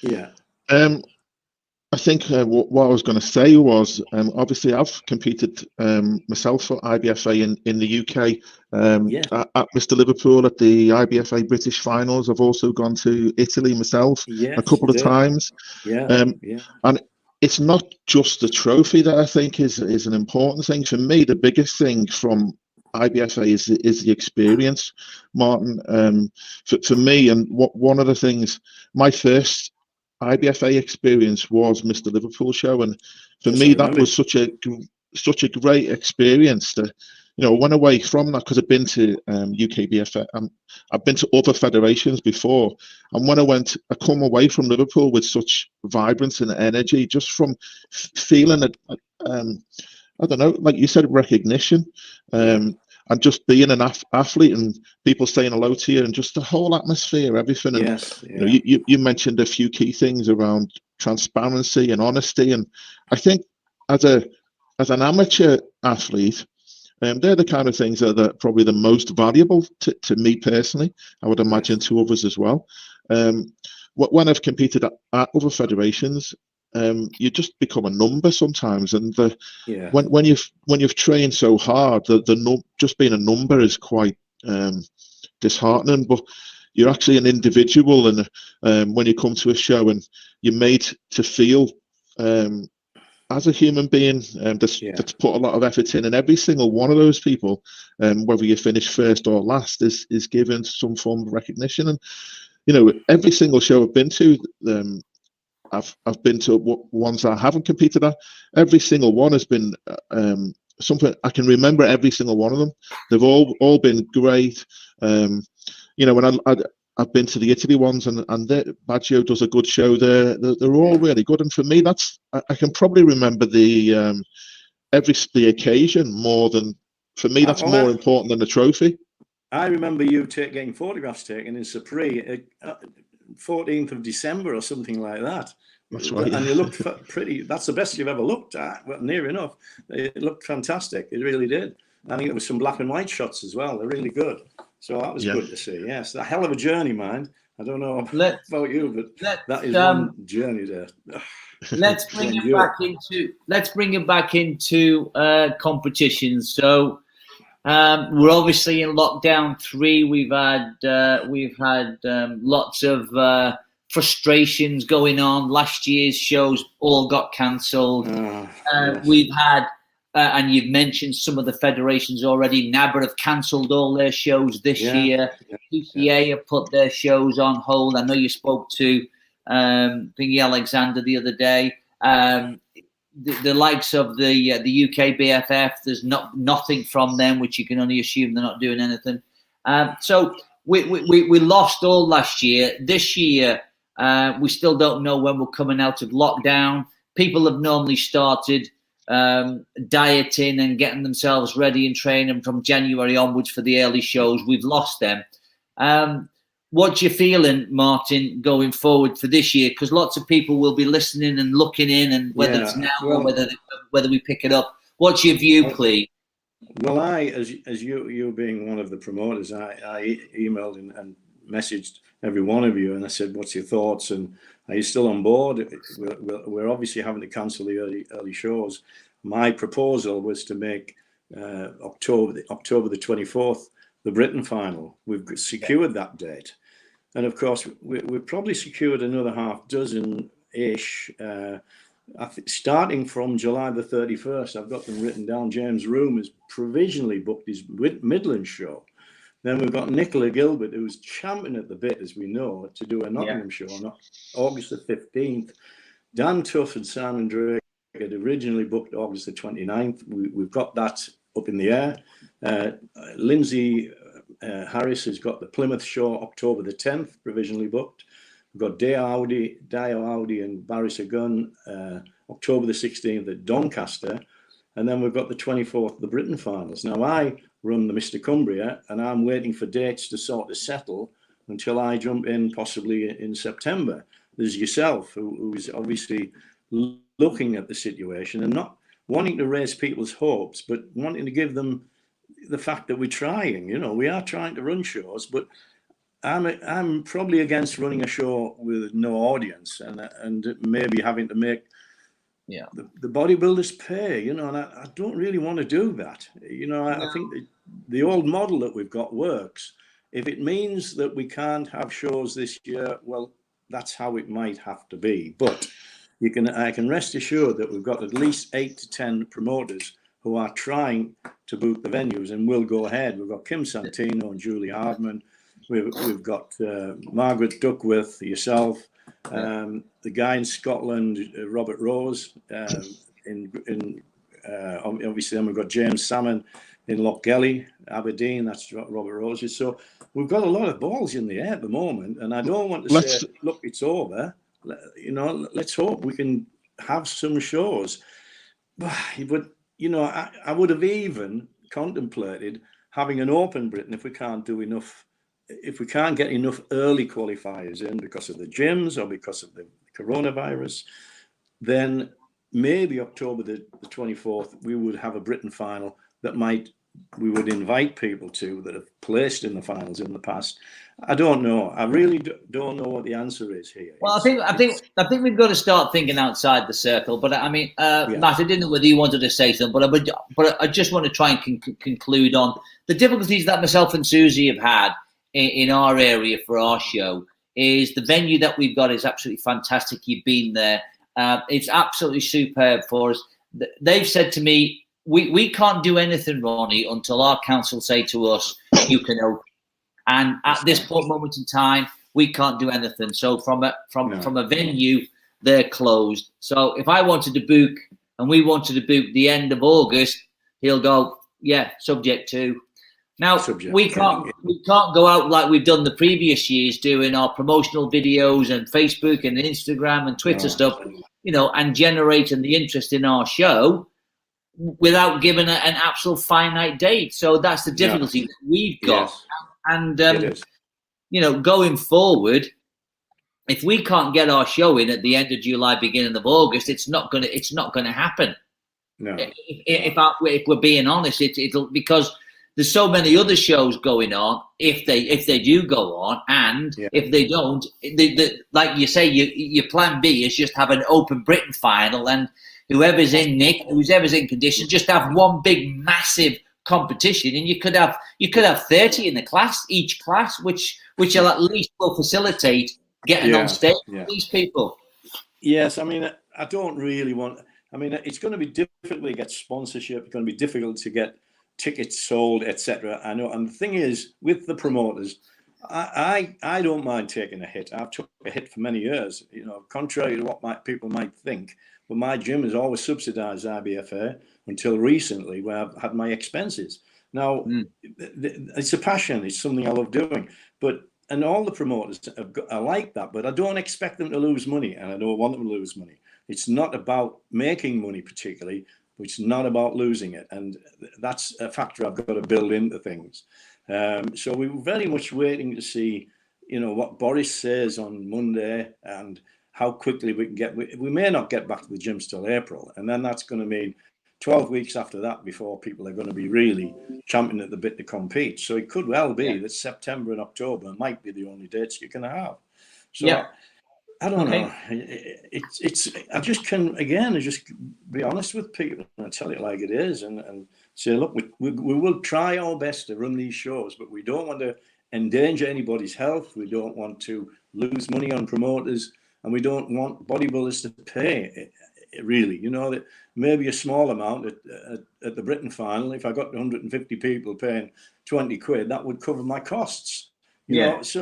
Yeah. I think what I was going to say was, obviously I've competed myself for IBFA in the UK at Mr. Liverpool at the IBFA British finals. I've also gone to Italy myself a couple of times. And it's not just the trophy that I think is an important thing. For me, the biggest thing from IBFA is the experience, Martyn. For me, and one of the things, my first IBFA experience was Mr. Liverpool show, and for me that was such a great experience. To, you know, went away from that because I've been to UKBFA. I've been to other federations before, and when I come away from Liverpool with such vibrance and energy, just from feeling it. I don't know, like you said, recognition. And just being an athlete and people saying hello to you and just the whole atmosphere, everything. And you know, you mentioned a few key things around transparency and honesty. And I think as an amateur athlete, they're the kind of things that are probably the most valuable to me personally. I would imagine to others as well. When I've competed at other federations, you just become a number sometimes, and when you've trained so hard, just being a number is quite disheartening. But you're actually an individual, and when you come to a show, and you're made to feel as a human being, that's put a lot of effort in, and every single one of those people, whether you finish first or last, is given some form of recognition. And you know, every single show I've been to. I've been to ones I haven't competed at. Every single one has been something I can remember. Every single one of them, they've all been great. You know, when I've been to the Italy ones, and Baggio does a good show there. They're all really good, and for me, I can probably remember the occasion more than, for me, that's more important than the trophy. I remember you getting photographs taken in Sapri. 14th of December or something like that. That's right. And you looked pretty. That's the best you've ever looked at. Well, near enough. It looked fantastic. It really did. I think it was some black and white shots as well. They're really good. So that was good to see. Yes, a hell of a journey, mind. I don't know about you, but that is one journey there. Let's bring it back into competitions. So. We're obviously in lockdown 3. We've had lots of frustrations going on. Last year's shows all got cancelled. We've had, and you've mentioned some of the federations already. NABBA have cancelled all their shows this year. PCA have put their shows on hold. I know you spoke to Thingy Alexander the other day. the likes of the UK BFF. There's nothing from them, which you can only assume they're not doing anything. So we lost all last year. This year, we still don't know when we're coming out of lockdown. People have normally started dieting and getting themselves ready and training from January onwards for the early shows. We've lost them. What you feeling, Martyn, going forward for this year? Because lots of people will be listening and looking in, and whether it's now or whether we pick it up. What's your view, please? Well, as you being one of the promoters, I emailed and messaged every one of you, and I said, "What's your thoughts? And are you still on board?" We're obviously having to cancel the early shows. My proposal was to make October the 24th the Britain final. We've secured that date. And of course, we've probably secured another half dozen-ish. Starting from July the 31st, I've got them written down. James Room has provisionally booked his Midland show. Then we've got Nicola Gilbert, who's champing at the bit, as we know, to do a Nottingham show on August the 15th. Dan Tuff and Simon Drake had originally booked August the 29th. We've got that up in the air. Lindsay Harris has got the Plymouth show October the 10th, provisionally booked. We've got Dio Audi and Barry Sagun October the 16th at Doncaster. And then we've got the 24th, the Britain finals. Now, I run the Mr. Cumbria, and I'm waiting for dates to sort of settle until I jump in possibly in September. There's yourself, who is obviously looking at the situation and not wanting to raise people's hopes, but wanting to give them the fact that we're trying. You know, we are trying to run shows, but I'm probably against running a show with no audience and maybe having to make the bodybuilders pay, you know, and I don't really want to do that. You know, I think the old model that we've got works. If it means that we can't have shows this year, well, that's how it might have to be. But I can rest assured that we've got at least 8 to 10 promoters who are trying to book the venues and will go ahead. We've got Kim Santino and Julie Hardman. We've got Margaret Duckworth, yourself, the guy in Scotland, Robert Rose. Obviously, then we've got James Salmon in Lochgelly, Aberdeen. That's Robert Rose's. So we've got a lot of balls in the air at the moment, and I don't want to say, look, it's over. You know, let's hope we can have some shows. But you know, I would have even contemplated having an open Britain if we can't do enough. If we can't get enough early qualifiers in because of the gyms or because of the coronavirus, then maybe October the 24th, we would have a Britain final that we would invite people to that have placed in the finals in the past. I don't know. I really don't know what the answer is here. Well, I think we've got to start thinking outside the circle. But I mean, Matt, I didn't know whether you wanted to say something, but I just want to try and conclude on the difficulties that myself and Susie have had in our area for our show. Is the venue that we've got is absolutely fantastic. You've been there. It's absolutely superb for us. They've said to me, we can't do anything, Ronnie, until our council say to us, you can open. And at this moment in time, we can't do anything. So from a venue, they're closed. So if I wanted to book and we wanted to book the end of August, he'll go, subject to. Now we can't go out like we've done the previous years, doing our promotional videos and Facebook and Instagram and Twitter stuff, you know, and generating the interest in our show without giving an absolute finite date. So that's the difficulty that we've got. Yes. And you know, going forward, if we can't get our show in at the end of July, beginning of August, it's not gonna happen. No. If we're being honest, it'll because there's so many other shows going on. If they do go on, and if they don't, like you say, your plan B is just have an open Britain final, and whoever's in condition, just have one big massive competition, and you could have 30 in the class, each class, which will at least will facilitate getting on stage with these people. Yes, I mean, I don't really want. I mean, it's going to be difficult to get sponsorship. It's going to be difficult to get tickets sold, etc. I know, and the thing is, with the promoters, I don't mind taking a hit. I've took a hit for many years, contrary to what people might think. But my gym has always subsidised IBFA until recently, where I've had my expenses. Now, it's a passion. It's something I love doing. And all the promoters are like that, but I don't expect them to lose money, and I don't want them to lose money. It's not about making money particularly, but it's not about losing it. And that's a factor I've got to build into things. So we were very much waiting to see, what Boris says on Monday and how quickly we can get. We may not get back to the gyms till April, and then that's going to mean 12 weeks after that before people are going to be really champing at the bit to compete. So it could well be that September and October might be the only dates you can have. So I don't know. I just be honest with people and tell it like it is, and say, look, we will try our best to run these shows, but we don't want to endanger anybody's health. We don't want to lose money on promoters, and we don't want bodybuilders to pay. Really, that maybe a small amount at the Britain final. If I got 150 people paying 20 quid, that would cover my costs. But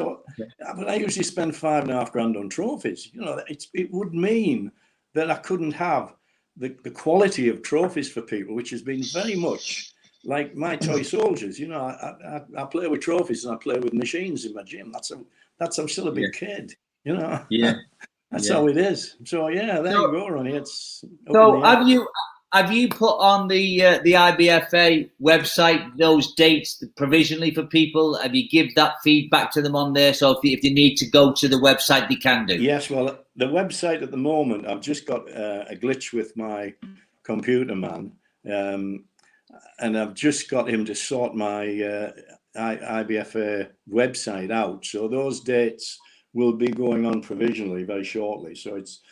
I usually spend $5,500 on trophies. It would mean that I couldn't have the quality of trophies for people, which has been very much like my toy soldiers. I play with trophies and I play with machines in my gym. I'm still a big kid. That's how it is. So there you go, Ronnie. It's so have you put on the IBFA website those dates provisionally for people? Have you give that feedback to them on there? So if they need to go to the website, they can do. Yes. Well, the website at the moment, I've just got a glitch with my computer man, and I've just got him to sort my IBFA website out. So those dates will be going on provisionally very shortly. So it's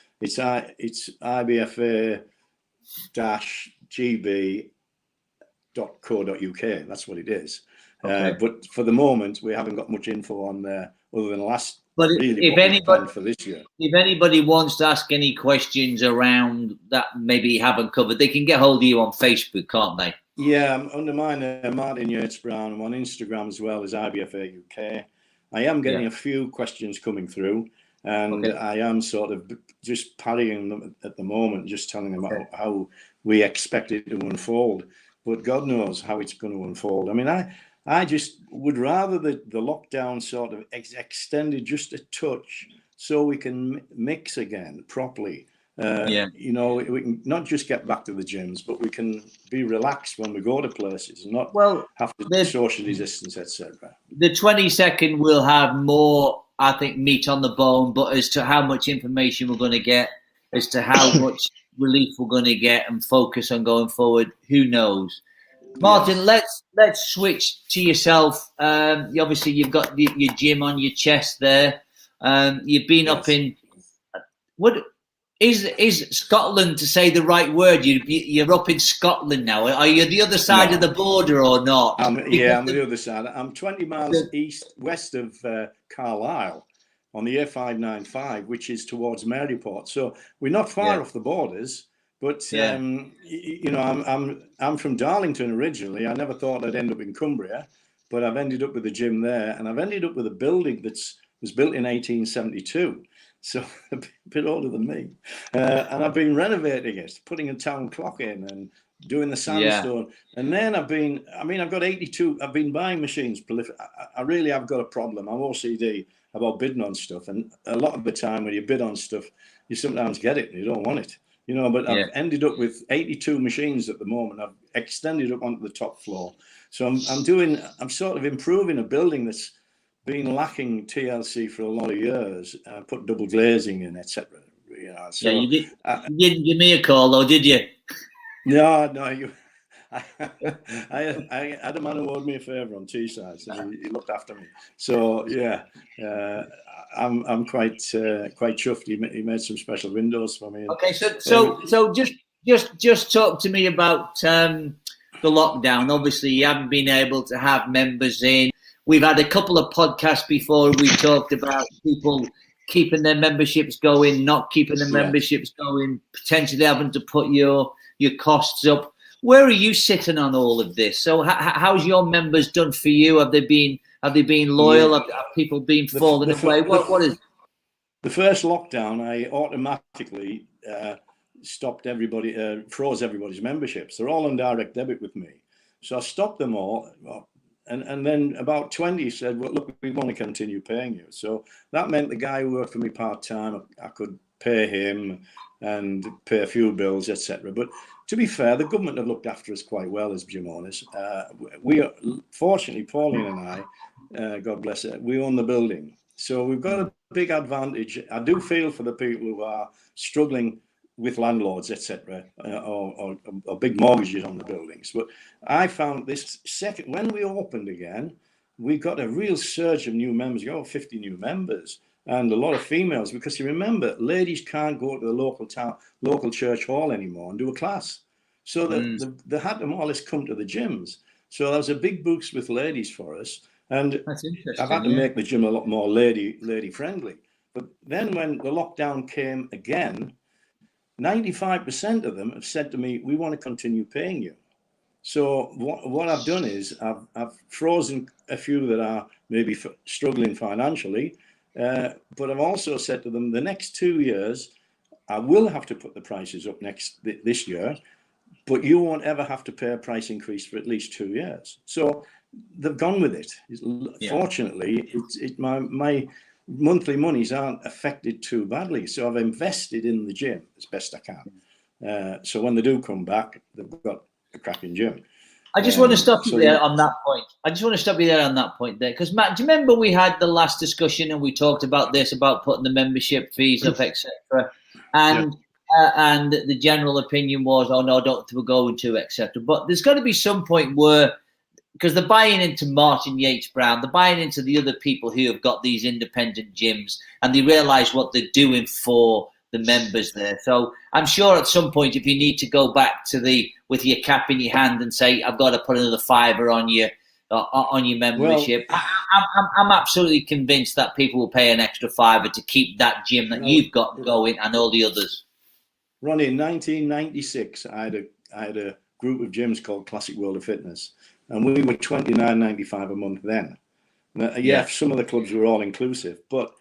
IBFA-gb.co.uk. That's what it is. Okay. But for the moment, we haven't got much info on there other than last. But really if anybody for this year, if anybody wants to ask any questions around that, maybe you haven't covered, they can get hold of you on Facebook, can't they? Yeah, I'm under mine, Martyn Yates Brown. I'm on Instagram as well as IBFA UK. I am getting a few questions coming through, and I am sort of just parrying them at the moment, just telling them how we expect it to unfold. But God knows how it's going to unfold. I mean, I just would rather the lockdown sort of extended just a touch so we can mix again properly. We can not just get back to the gyms, but we can be relaxed when we go to places and not have to socially distance, etc. The 22nd will have more, I think, meat on the bone, but as to how much information we're going to get, as to how much relief we're going to get and focus on going forward, who knows? Martyn, let's switch to yourself. Obviously, you've got your gym on your chest there. You've been up in what? Is Scotland, to say the right word? You're up in Scotland now. Are you the other side of the border or not? I'm the other side. I'm 20 miles west of Carlisle on the A595, which is towards Maryport. So we're not far off the borders. But I'm from Darlington originally. I never thought I'd end up in Cumbria, but I've ended up with a gym there, and I've ended up with a building that was built in 1872. So a bit older than me, and I've been renovating it, putting a town clock in and doing the sandstone. And then I've got 82. I've been buying machines. I really have got a problem. I'm OCD about bidding on stuff, and a lot of the time when you bid on stuff, you sometimes get it and you don't want it, But I've ended up with 82 machines at the moment. I've extended up onto the top floor, so I'm sort of improving a building that's been lacking TLC for a lot of years. Put double glazing in, etc. So you didn't give me a call, though, did you? No. I had a man who owed me a favour on Teesside, so he looked after me. So I'm quite chuffed. He made some special windows for me. Okay, so just talk to me about the lockdown. Obviously, you haven't been able to have members in. We've had a couple of podcasts before. We talked about people keeping their memberships going, not keeping the memberships going, potentially having to put your costs up. where are you sitting on all of this? So how's your members done for you? Have they been loyal? Yeah. Have people been falling away? What is the first lockdown? I automatically stopped everybody, froze everybody's memberships. They're all on direct debit with me, so I stopped them all. And then about 20 said, well, look, we want to continue paying you. So that meant the guy who worked for me part-time, I could pay him and pay a few bills, etc. But to be fair, the government have looked after us quite well as gym owners. We are, fortunately, Pauline and I, God bless her, we own the building. So we've got a big advantage. I do feel for the people who are struggling with landlords, etc., or big mortgages on the buildings. But I found this second, when we opened again, we got a real surge of new members. We got 50 new members and a lot of females, because you remember, ladies can't go to the local church hall anymore and do a class. So they had to more or less come to the gyms. So there was a big boost with ladies for us. And I've had to make the gym a lot more lady friendly. But then when the lockdown came again, 95% of them have said to me, we want to continue paying you. So what I've done is I've frozen a few that are maybe struggling financially, but I've also said to them, the next 2 years, I will have to put the prices up this year, but you won't ever have to pay a price increase for at least 2 years. So they've gone with it. Yeah. Fortunately, my monthly monies aren't affected too badly. So I've invested in the gym as best I can. So when they do come back, they've got a cracking gym. I just want to stop you there on that point. Because Matt, do you remember we had the last discussion and we talked about this, about putting the membership fees up, etc. And the general opinion was, oh no, don't we're going to, etc. But there's got to be some point where, because they're buying into Martyn Yates Brown, they're buying into the other people who have got these independent gyms, and they realise what they're doing for the members there. So I'm sure at some point, if you need to go back to with your cap in your hand and say, I've got to put another $5 on your membership, well, I'm absolutely convinced that people will pay an extra $5 to keep that gym that you've got going and all the others. Ronnie, in 1996, I had a group of gyms called Classic World of Fitness, and we were $29.95 a month then. Now, some of the clubs were all inclusive, but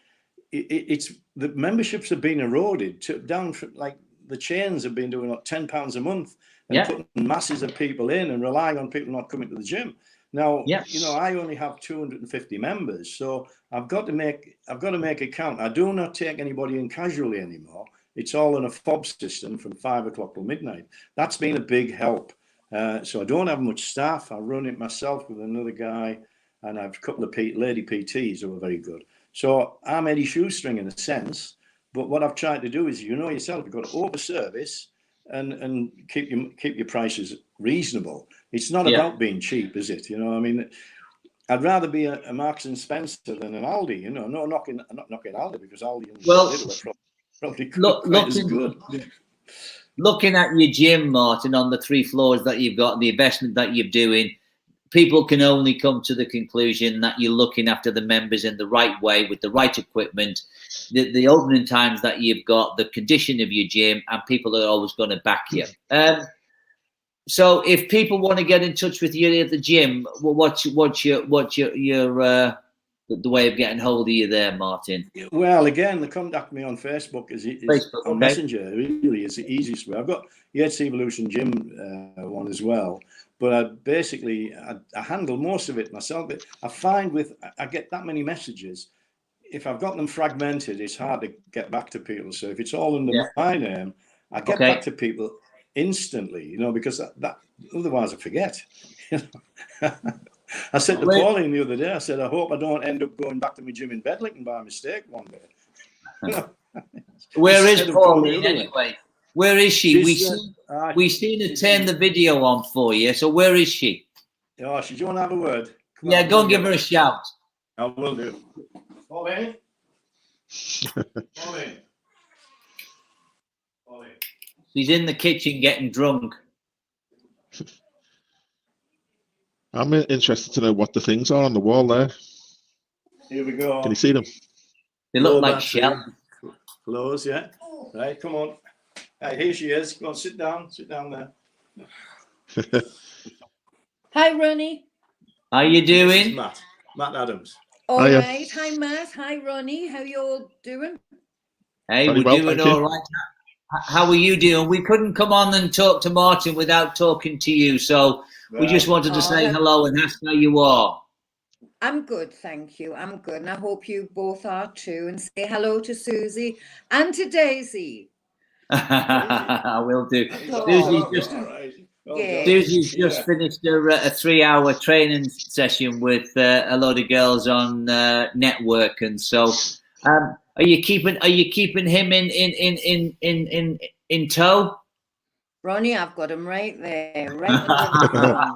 it's the memberships have been eroded down for, like, the chains have been doing like £10 a month and putting masses of people in and relying on people not coming to the gym. Now, I only have 250 members, so I've got to make it count. I do not take anybody in casually anymore. It's all in a fob system from 5 o'clock till midnight. That's been a big help. So I don't have much staff. I run it myself with another guy, and I have a couple of lady PTs who are very good. So I'm Eddie Shoestring in a sense, but what I've tried to do is, yourself, you've got to over-service and keep your prices reasonable. It's not about being cheap, is it? I mean, I'd rather be a Marks and Spencer than an Aldi. I'm not knocking Aldi, because Aldi and Lidl are probably quite as good. Looking at your gym, Martyn, on the 3 floors that you've got, the investment that you're doing, people can only come to the conclusion that you're looking after the members in the right way, with the right equipment, the opening times that you've got, the condition of your gym, and people are always going to back you. So if people want to get in touch with you at the gym, what's your the way of getting hold of you there, Martyn? Well, again, they contact me on Facebook. Facebook, on Messenger really is the easiest way. I've got Yates Evolution Gym one as well, but I handle most of it myself. But I find I get that many messages. If I've got them fragmented, it's hard to get back to people. So if it's all under my name, I get back to people instantly, because that otherwise I forget. I said to Pauline the other day, I said, I hope I don't end up going back to my gym in Bedlington by mistake one day. Where is Pauline anyway? Where is she? We've seen her turn the video on for you. So where is she? Oh, she don't have a word. Come on, go and give her a shout. I will do. Pauline? Pauline? She's in the kitchen getting drunk. I'm interested to know what the things are on the wall there. Here we go. Can you see them? They look like shells. Close, yeah. Right, come on. Right, here she is. Go on, sit down. Sit down there. Hi, Ronnie. How you This is doing? Matt Adams. All Hiya. right. Hi, Matt. Hi, Ronnie. How you all doing? Hey, Very we're well, doing thank you. all right. How are you doing? We couldn't come on and talk to Martyn without talking to you, so we just wanted to say hello and ask how you are. I'm good, thank you. I'm good, and I hope you both are too. And say hello to Susie and to Daisy. I will do. Oh, Susie's just finished a 3-hour training session with a load of girls on network, and so are you keeping him in tow? Ronnie, I've got him right there, right in the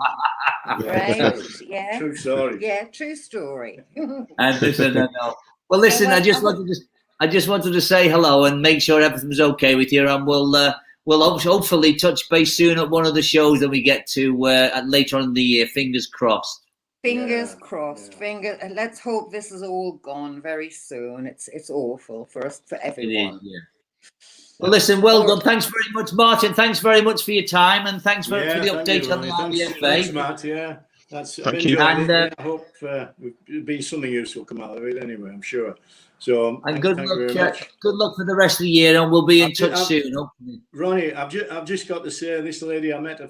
right, yeah. True story. Yeah, true story. And listen, no. Well, listen, I just wanted to say hello and make sure everything's okay with you, and we'll hopefully touch base soon at one of the shows that we get to later on in the year. Fingers crossed. Fingers crossed. Let's hope this is all gone very soon. It's awful for us, for everyone. It is, yeah. Well, listen, well done. Thanks very much, Martyn. Thanks very much for your time, and thanks for the update on the IBFA. Thanks, Matt. Yeah, Thank you. And I hope it'll be something useful come out of it anyway, I'm sure. So, and thank you very much. Good luck for the rest of the year, and we'll be in touch soon, hopefully. Ronnie, I've just got to say, this lady I met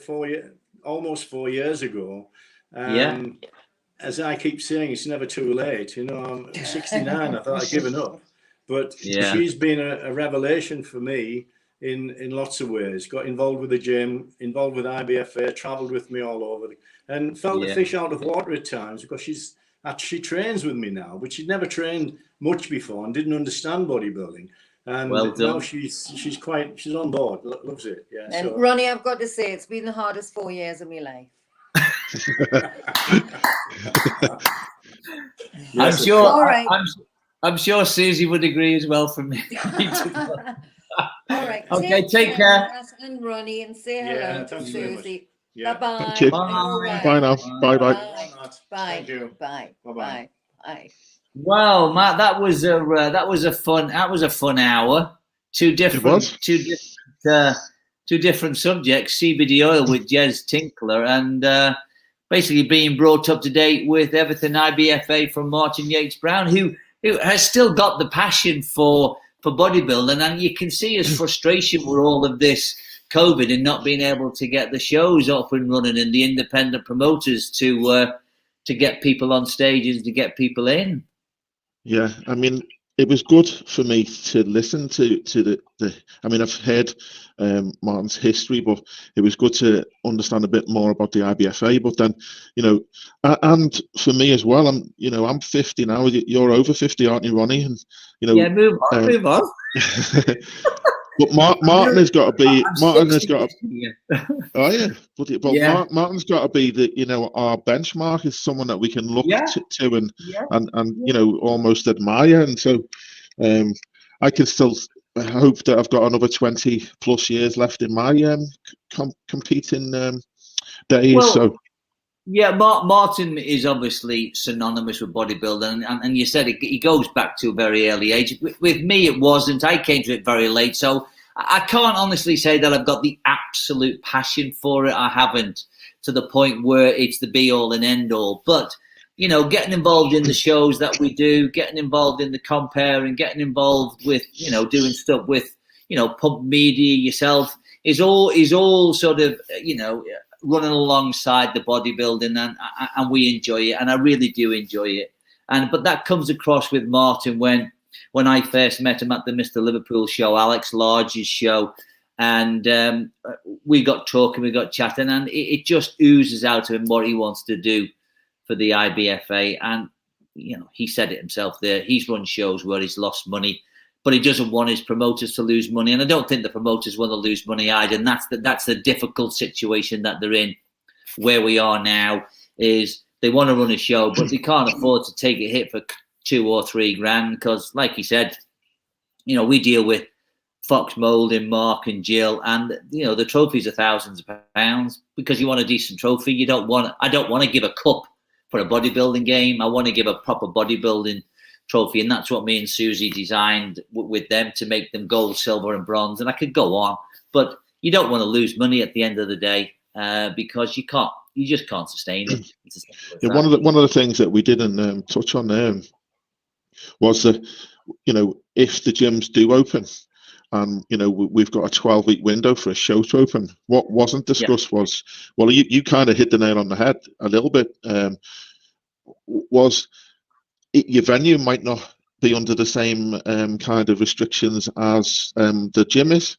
almost 4 years ago. As I keep saying, it's never too late. You know, I'm 69. I thought I'd given up. But she's been a revelation for me in lots of ways. Got involved with the gym, involved with IBFA, travelled with me all over, and felt the fish out of water at times, because she trains with me now, but she'd never trained much before and didn't understand bodybuilding. And now she's on board, loves it. Yeah. And Ronnie, I've got to say, it's been the hardest 4 years of my life. I'm sure. All right. I'm sure Susie would agree as well from me. All right. Okay, take care. And Ronnie, and say hello to Susie. Yeah. Bye-bye. Thank you. Bye now. Bye-bye. Bye. Thank you. Bye. Bye-bye. Bye. Wow, Matt, that was a fun hour. Two different subjects. CBD oil with Jez Tinkler, and basically being brought up to date with everything IBFA from Martyn Yates Brown, who has still got the passion for bodybuilding, and you can see his frustration with all of this COVID and not being able to get the shows up and running, and the independent promoters to get people on stages, to get people in. Yeah, I mean, it was good for me to listen to the I mean, I've heard Martyn's history, but it was good to understand a bit more about the IBFA. But then, and for me as well, I'm 50 now. You're over 50, aren't you, Ronnie? And move on. But Martyn has got to be. Martyn has got to. Oh yeah, but Martyn's got to be our benchmark, is someone that we can look to and almost admire. And so, I can still hope that I've got another 20 plus years left in my competing days. Well, so. Yeah, Martyn is obviously synonymous with bodybuilding, and you said he goes back to a very early age. With me, it wasn't. I came to it very late, so I can't honestly say that I've got the absolute passion for it. I haven't, to the point where it's the be-all and end-all. But, getting involved in the shows that we do, getting involved in the compare, and getting involved with, doing stuff with, Pump Media, yourself, is all sort of, running alongside the bodybuilding, and we enjoy it, and I really do enjoy it. But that comes across with Martyn when I first met him at the Mr. Liverpool show, Alex Large's show, and we got talking, we got chatting, and it just oozes out of him what he wants to do for the IBFA. And he said it himself there. He's run shows where he's lost money, but he doesn't want his promoters to lose money. And I don't think the promoters want to lose money either. And that's the difficult situation that they're in. Where we are now is they want to run a show, but they can't afford to take a hit for 2 or 3 grand. Because, like he said, we deal with Fox Moulding, Mark and Jill, and the trophies are thousands of pounds. Because you want a decent trophy, I don't want to give a cup for a bodybuilding game. I want to give a proper bodybuilding trophy, and that's what me and Susie designed with them, to make them gold, silver and bronze. And I could go on, but you don't want to lose money at the end of the day. because you just can't sustain it. Yeah, one of the things that we didn't touch on there was that, you know, if the gyms do open, and you know we've got a 12-week window for a show to open, what wasn't discussed was, well, you kind of hit the nail on the head a little bit, was your venue might not be under the same kind of restrictions as the gym is.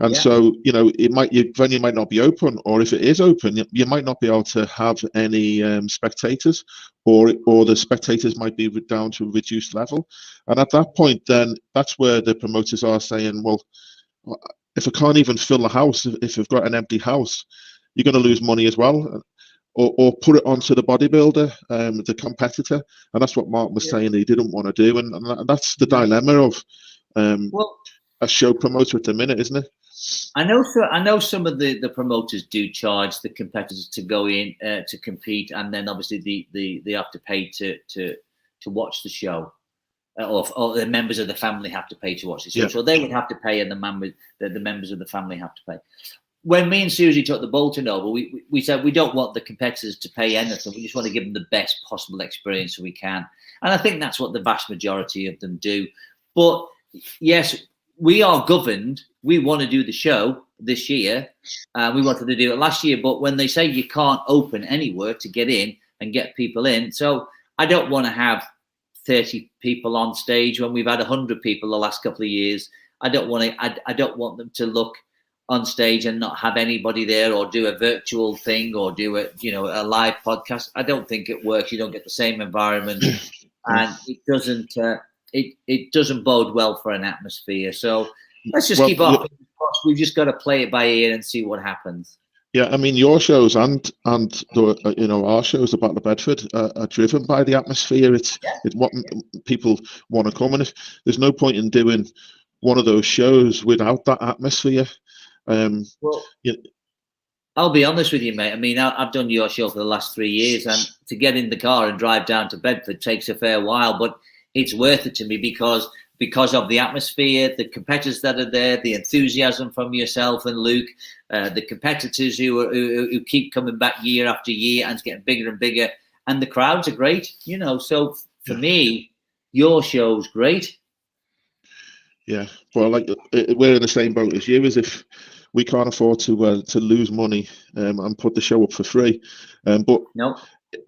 And so, you know, your venue might not be open, or if it is open, you might not be able to have any spectators, or the spectators might be down to a reduced level. And at that point, then that's where the promoters are saying, well, if I can't even fill a house, if you've got an empty house, you're going to lose money as well. Or put it onto the bodybuilder, the competitor. And that's what Mark was saying he didn't want to do. And that's the dilemma of a show promoter at the minute, isn't it? I know some of the promoters do charge the competitors to go in to compete, and then obviously they have to pay to watch the show, or the members of the family have to pay to watch the show. So they would have to pay, and the members of the family have to pay. When me and Susie took the Bolton over, we said we don't want the competitors to pay anything. We just want to give them the best possible experience we can, and I think that's what the vast majority of them do. But yes, we are governed. We want to do the show this year. We wanted to do it last year, but when they say you can't open anywhere to get in and get people in, so I don't want to have 30 people on stage when we've had 100 people the last couple of years. I don't want them to look on stage and not have anybody there, or do a virtual thing, or do a live podcast. I don't think it works. You don't get the same environment, and it doesn't. It doesn't bode well for an atmosphere. So let's just keep our fingers crossed. We've just got to play it by ear and see what happens. Yeah, I mean, your shows and the, our shows about the Bedford are driven by the atmosphere. It's what people want to come, and if there's no point in doing one of those shows without that atmosphere. I'll be honest with you, mate. I mean, I've done your show for the last 3 years, and to get in the car and drive down to Bedford takes a fair while, but it's worth it to me because of the atmosphere, the competitors that are there, the enthusiasm from yourself and Luke, the competitors who keep coming back year after year, and it's getting bigger and bigger, and the crowds are great, So for me, your show's great. Yeah, well, like we're in the same boat as you. As if we can't afford to lose money and put the show up for free, but no.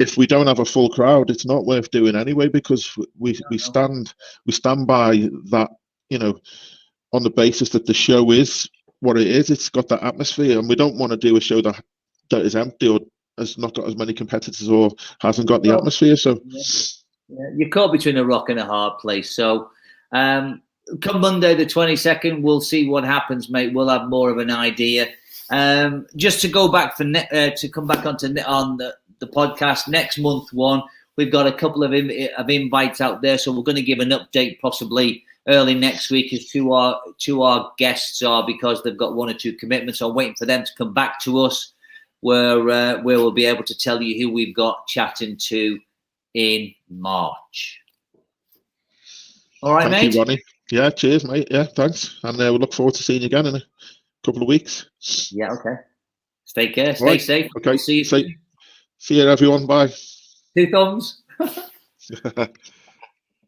If we don't have a full crowd, it's not worth doing anyway, because we stand by that, on the basis that the show is what it is. It's got that atmosphere, and we don't want to do a show that is empty, or has not got as many competitors, or hasn't got the atmosphere. So you're caught between a rock and a hard place. So come Monday the 22nd, we'll see what happens, mate. We'll have more of an idea. Just to go back to come back on the podcast next month we've got a couple of invites out there, so we're going to give an update possibly early next week as to our guests are, because they've got 1 or 2 commitments. I'm waiting for them to come back to us where we'll be able to tell you who we've got chatting to in March. All right, mate. Thank you, Ronnie. Yeah, cheers, mate. Yeah, thanks, and we'll look forward to seeing you again in a couple of weeks. Yeah, okay. Take care. Stay safe. Okay. See you. See you, everyone. Bye. 2 thumbs.